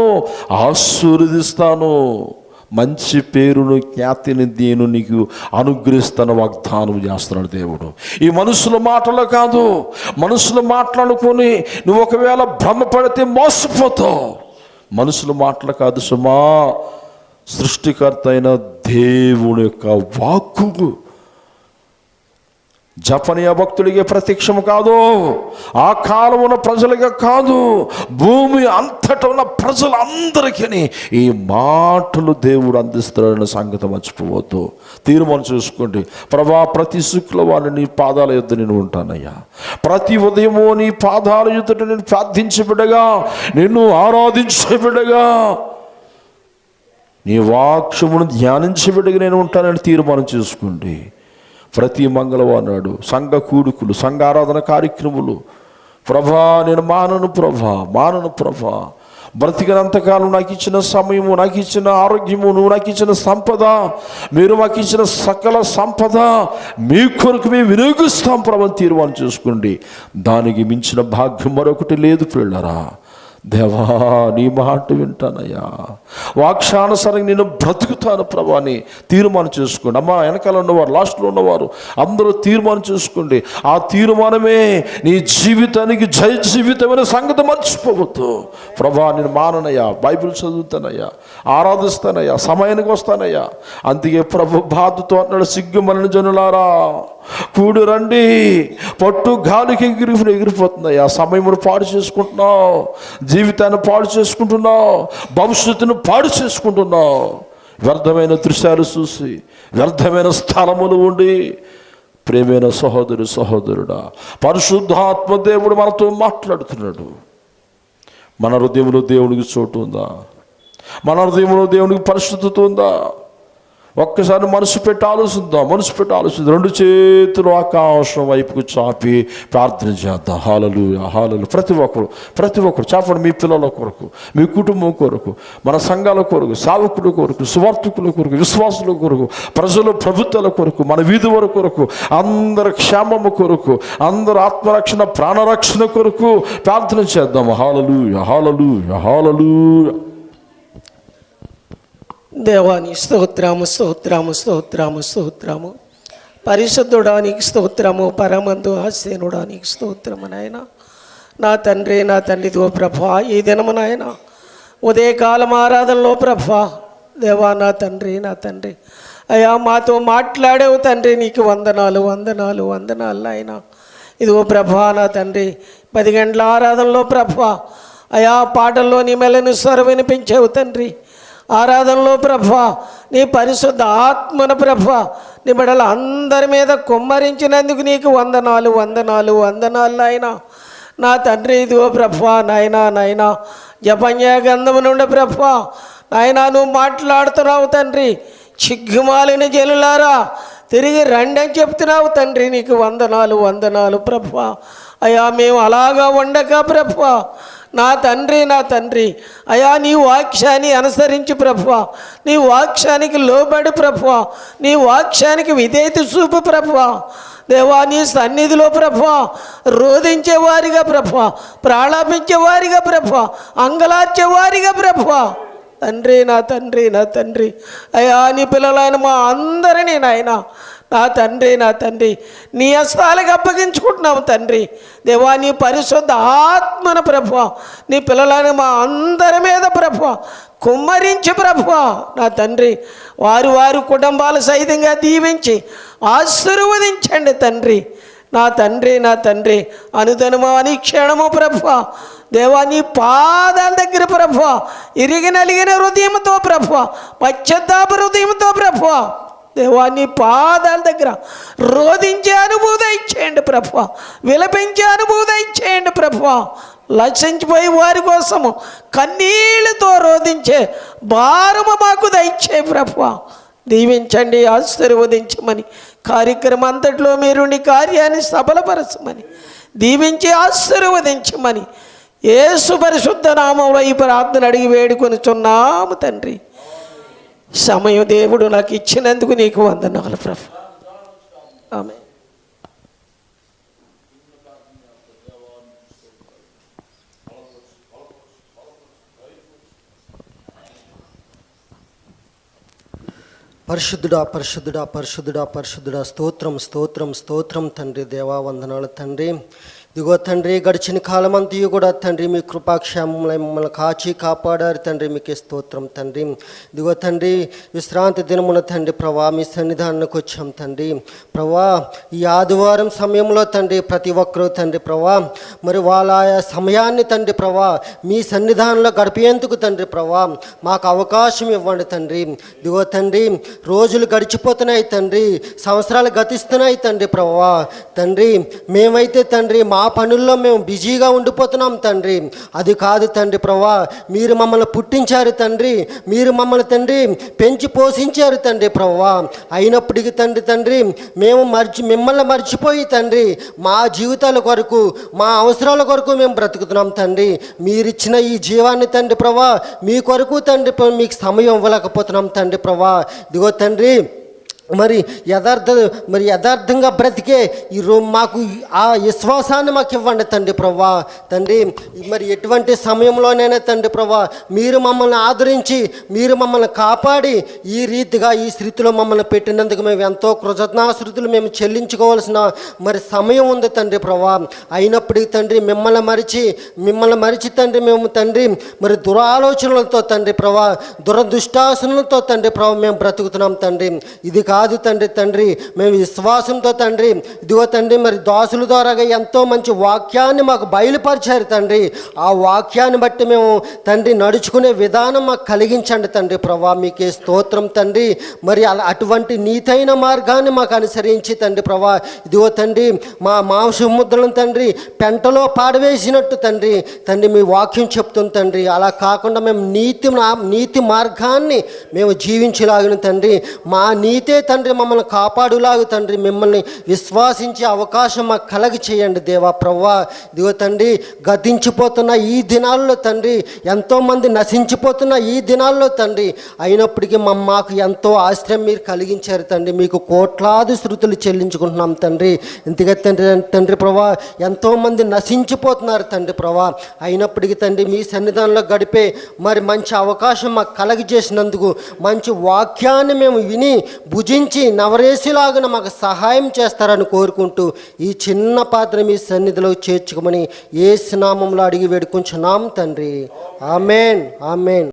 ఆశీర్వదిస్తాను, మంచి పేరును ఖ్యాతిని నేను నీకు అనుగ్రహిస్తాను వాగ్దానం చేస్తున్నాడు దేవుడు. ఈ మనుషుల మాటలు కాదు, మనుషుల మాటలనుకొని నువ్వు ఒకవేళ భ్రమపడితే మోసపోతావు. మనుషుల మాటలు కాదు సుమా, సృష్టికర్త అయిన దేవుని యొక్క వాక్కు. జపనీయ భక్తుడికి ప్రత్యక్షము కాదు, ఆ కాలం ఉన్న ప్రజలుగా కాదు, భూమి అంతటా ఉన్న ప్రజలందరికీ ఈ మాటలు దేవుడు అందిస్తాడన్న సంగతి మర్చిపోవద్దు. తీర్మానం చూసుకోండి ప్రభా, ప్రతి శుక్రవారం నీ పాదాల యొద్ద నేను ఉంటానయ్యా, ప్రతి ఉదయము నీ పాదాల యొద్ద నేను ప్రార్థించబిడగా, నిన్ను ఆరాధించబిడగా నీ వాక్యమును ధ్యానించబడిగా నేను ఉంటానని తీర్మానం చేసుకోండి. ప్రతి మంగళవారం నాడు సంఘ కూడుకులు, సంఘ ఆరాధన కార్యక్రమాలు, ప్రభా నేను మానను ప్రభా, బ్రతికినంతకాలం నాకు ఇచ్చిన సమయము, నాకు ఇచ్చిన ఆరోగ్యము, నువ్వు నాకు ఇచ్చిన సంపద, మీరు మాకు ఇచ్చిన సకల సంపద మీ కొరకు మేము వినియోగిస్తాం ప్రభు తీర్మానం చేసుకోండి. దానికి మించిన భాగ్యం మరొకటి లేదు పిల్లరా. దేవా నీ మాట వింటానయ్యా, వాక్షానుసారంగా నేను బ్రతుకుతాను ప్రభా అని తీర్మానం చేసుకోండి. అమ్మ వెనకాల ఉన్నవారు, లాస్ట్లో ఉన్నవారు అందరూ తీర్మానం చేసుకోండి. ఆ తీర్మానమే నీ జీవితానికి జయ జీవితమైన సంగతి మర్చిపోవద్దు. ప్రభా నేను మాననయ్యా, బైబిల్ చదువుతానయ్యా, ఆరాధిస్తానయ్యా, సమయానికి వస్తానయ్యా. అందుకే ప్రభు బాధతో అన్నాడు, సిగ్గుమలిన జనులారా కూడు రండి, పట్టు గాలికి ఎగిరిపోతుందయ్యా. సమయమును పాడు చేసుకుంటున్నావు, జీవితాన్ని పాడు చేసుకుంటున్నావు, భవిష్యత్తును పాడు చేసుకుంటున్నావు. వ్యర్థమైన దృశ్యాలు చూసి, వ్యర్థమైన స్థలములు ఉండి, ప్రేమైన సహోదరుడా, పరిశుద్ధాత్మ దేవుడు మనతో మాట్లాడుతున్నాడు. మన హృదయంలో దేవునికి చోటు ఉందా? మన హృదయంలో దేవునికి పరిశుద్ధత ఉందా? ఒక్కసారి మనసు పెట్టి ఆలోచిద్దాం. రెండు చేతులు ఆకాశం వైపుకు చాపి ప్రార్థన చేద్దాం. హల్లెలూయా. ప్రతి ఒక్కరు చాపండి. మీ పిల్లల కొరకు, మీ కుటుంబం కొరకు, మన సంఘాల కొరకు, సేవకుల కొరకు, సువార్థికుల కొరకు, విశ్వాసుల కొరకు, ప్రజల ప్రభుత్వాల కొరకు, మన వీధి వారి కొరకు, అందరి క్షేమము కొరకు, అందరి ఆత్మరక్షణ, ప్రాణరక్షణ కొరకు ప్రార్థన చేద్దాం. హల్లెలూయా. దేవాని స్తోత్రము. పరిశుద్ధుడానికి స్తోత్రము, పరమందు ఆసీనుడానికి స్తోత్రము నాయన. నా తండ్రి ఇదిగో ప్రభా, ఈ దినము నాయన ఉదయకాలం ఆరాధనలో ప్రభా, దేవా నా తండ్రి అయ్యా మాతో మాట్లాడేవు తండ్రి, నీకు వందనాలు నాయన. ఇదిగో ప్రభా నా తండ్రి 10 గంటల ఆరాధనలో ప్రభా, అయా పాటల్లో నీ మెల్లని స్వరం వినిపించావు తండ్రి. ఆరాధనలో ప్రభా నీ పరిశుద్ధ ఆత్మను ప్రభా నీ బిడ్డల అందరి మీద కుమ్మరించినందుకు నీకు వందనాలు నాయన. నా తండ్రి ఇదిగో ప్రభా నాయనా జపన్య గంధము నుండి ప్రభా నాయనా నువ్వు మాట్లాడుతున్నావు తండ్రి. చిగ్గుమాలిన జనులారా తిరిగి రండి అని చెప్తున్నావు తండ్రి, నీకు వందనాలు ప్రభా. అయ్యా మేము అలాగా ఉండక ప్రభా, నా తండ్రి అయా నీ వాక్యాన్ని అనుసరించి ప్రభువా, నీ వాక్యానికి లోబడి ప్రభువా, నీ వాక్యానికి విధేయత చూపు ప్రభువా. దేవా నీ సన్నిధిలో ప్రభువా రోధించేవారిగా ప్రభువా, ప్రాళాపించేవారిగా ప్రభువా, అంగలార్చేవారిగా ప్రభువా. నా తండ్రి అయ్యా నీ పిల్లలైన మా అందరినీ నాయన నా తండ్రి నీ హస్తాలకు అప్పగించుకుంటున్నాము తండ్రి. దేవా నీ పరిశుద్ధ ఆత్మన ప్రభువా నీ పిల్లలైన మా అందరి మీద ప్రభువా కుమ్మరించి ప్రభువా నా తండ్రి వారి కుటుంబాల సహితంగా దీవించి ఆశీర్వదించండి తండ్రి. నా తండ్రి అనుదినము అనుక్షణము ప్రభువా దేవా నీ పాదాల దగ్గర ప్రభువా ఇరిగి నలిగిన హృదయంతో ప్రభువా, పశ్చాత్తాప హృదయంతో ప్రభువా దేవా నీ పాదాల దగ్గర రోధించే అనుభూతి ఇచ్చేయండి ప్రభువా, విలపించే అనుభూతి ఇచ్చేయండి ప్రభువా. లక్షించిపోయి వారి కోసము కన్నీళ్లతో రోధించే భారము మాకు దయచే ప్రభువా. దీవించండి, ఆశీర్వదించమని, కార్యక్రమం అంతట్లో మీరుండి కార్యాన్ని సఫలపరచమని, దీవించి ఆశీర్వదించమని యేసు పరిశుద్ధ నామములో ఈ ప్రార్థన అడిగి వేడుకొనుచున్నాము తండ్రి. సమయం దేవుడు నాకు ఇచ్చినందుకు నీకు వందనాలు ప్రభు. ఆమేన్. పరిశుద్ధుడా స్తోత్రం తండ్రి. దేవా వందనాలు తండ్రి. ఇదిగో తండ్రి గడిచిన కాలం అంతయు కూడా తండ్రి మీ కృపాక్షేమములై మమ్మల్ని కాచి కాపాడారు తండ్రి, మీకే స్తోత్రం తండ్రి. ఇదిగో తండ్రి విశ్రాంతి దినమున తండ్రి ప్రభా మీ సన్నిధానానికి వచ్చాం తండ్రి. ప్రభా ఈ ఆదివారం సమయంలో తండ్రి ప్రతి ఒక్కరూ తండ్రి ప్రభా మరి వాళ్ళ సమయాన్ని తండ్రి ప్రభా మీ సన్నిధానంలో గడిపేందుకు తండ్రి ప్రభా మాకు అవకాశం ఇవ్వండి తండ్రి. ఇదిగో తండ్రి రోజులు గడిచిపోతున్నాయి తండ్రి, సంవత్సరాలు గతిస్తున్నాయి తండ్రి ప్రభా. తండ్రి మేమైతే తండ్రి మా మా పనుల్లో మేము బిజీగా ఉండిపోతున్నాం తండ్రి. అది కాదు తండ్రి ప్రభా, మీరు మమ్మల్ని పుట్టించారు తండ్రి, మీరు మమ్మల్ని తండ్రి పెంచి పోషించారు తండ్రి ప్రభా. అయినప్పటికీ తండ్రి మేము మిమ్మల్ని మర్చిపోయి తండ్రి మా జీవితాల కొరకు, మా అవసరాల కొరకు మేము బ్రతుకుతున్నాం తండ్రి. మీరిచ్చిన ఈ జీవాన్ని తండ్రి ప్రభా మీ కొరకు తండ్రి మీకు సమయం ఇవ్వలేకపోతున్నాం తండ్రి ప్రభా. ఇదిగో తండ్రి మరి యథార్థంగా బ్రతికే మాకు ఆ విశ్వాసాన్ని మాకు ఇవ్వండి తండ్రి ప్రభా. తండ్రి మరి ఎటువంటి సమయంలోనైనా తండ్రి ప్రభా మీరు మమ్మల్ని ఆదరించి, మీరు మమ్మల్ని కాపాడి ఈ రీతిగా ఈ స్థితిలో మమ్మల్ని పెట్టినందుకు మేము ఎంతో కృతజ్ఞాస్తుతులు మేము చెల్లించుకోవాల్సిన మరి సమయం ఉంది తండ్రి ప్రభా. అయినప్పటికీ తండ్రి మిమ్మల్ని మరిచి తండ్రి మేము తండ్రి మరి దురాలోచనలతో తండ్రి ప్రభా, దురదృష్టాసనలతో తండ్రి ప్రభా మేము బ్రతుకుతున్నాం తండ్రి. ఇది కాదు తండ్రి మేము విశ్వాసంతో తండ్రి ఇదిగో తండ్రి మరి దాసుల ద్వారా ఎంతో మంచి వాక్యాన్ని మాకు బయలుపరిచారు తండ్రి. ఆ వాక్యాన్ని బట్టి మేము తండ్రి నడుచుకునే విధానం మాకు కలిగించండి తండ్రి ప్రభా. మీకే స్తోత్రం తండ్రి. మరి అటువంటి నీతైన మార్గాన్ని మాకు అనుసరించి తండ్రి ప్రభా ఇదిగో తండ్రి మా మాంసముద్రలను తండ్రి పెంటలో పాడవేసినట్టు తండ్రి మీ వాక్యం చెప్తుంది తండ్రి. అలా కాకుండా మేము నీతి మార్గాన్ని మేము జీవించలాగిన తండ్రి, మా నీతే తండ్రి మమ్మల్ని కాపాడులాగు తండ్రి మిమ్మల్ని విశ్వాసించే అవకాశం మాకు కలగ చేయండి దేవా ప్రభువా. ఇదిగో తండ్రి గతించిపోతున్న ఈ దినాల్లో తండ్రి, ఎంతోమంది నశించిపోతున్న ఈ దినాల్లో తండ్రి, అయినప్పటికీ మాకు ఎంతో ఆశ్రయం మీరు కలిగించారు తండ్రి. మీకు కోట్లాది శృతులు చెల్లించుకుంటున్నాం తండ్రి. ఇంతగా తండ్రి ప్రభా ఎంతోమంది నశించిపోతున్నారు తండ్రి ప్రభా. అయినప్పటికీ తండ్రి మీ సన్నిధానంలో గడిపే మరి మంచి అవకాశం మాకు కలగజేసినందుకు, మంచి వాక్యాన్ని మేము విని భుజించి నవరేసిలాగా మాకు సహాయం చేస్తారని కోరుకుంటూ ఈ చిన్న పాత్ర మీ సన్నిధిలో చేర్చుకోమని యేసు నామములో అడిగి వేడుకుంటున్నాం తండ్రి. ఆమేన్, ఆమేన్.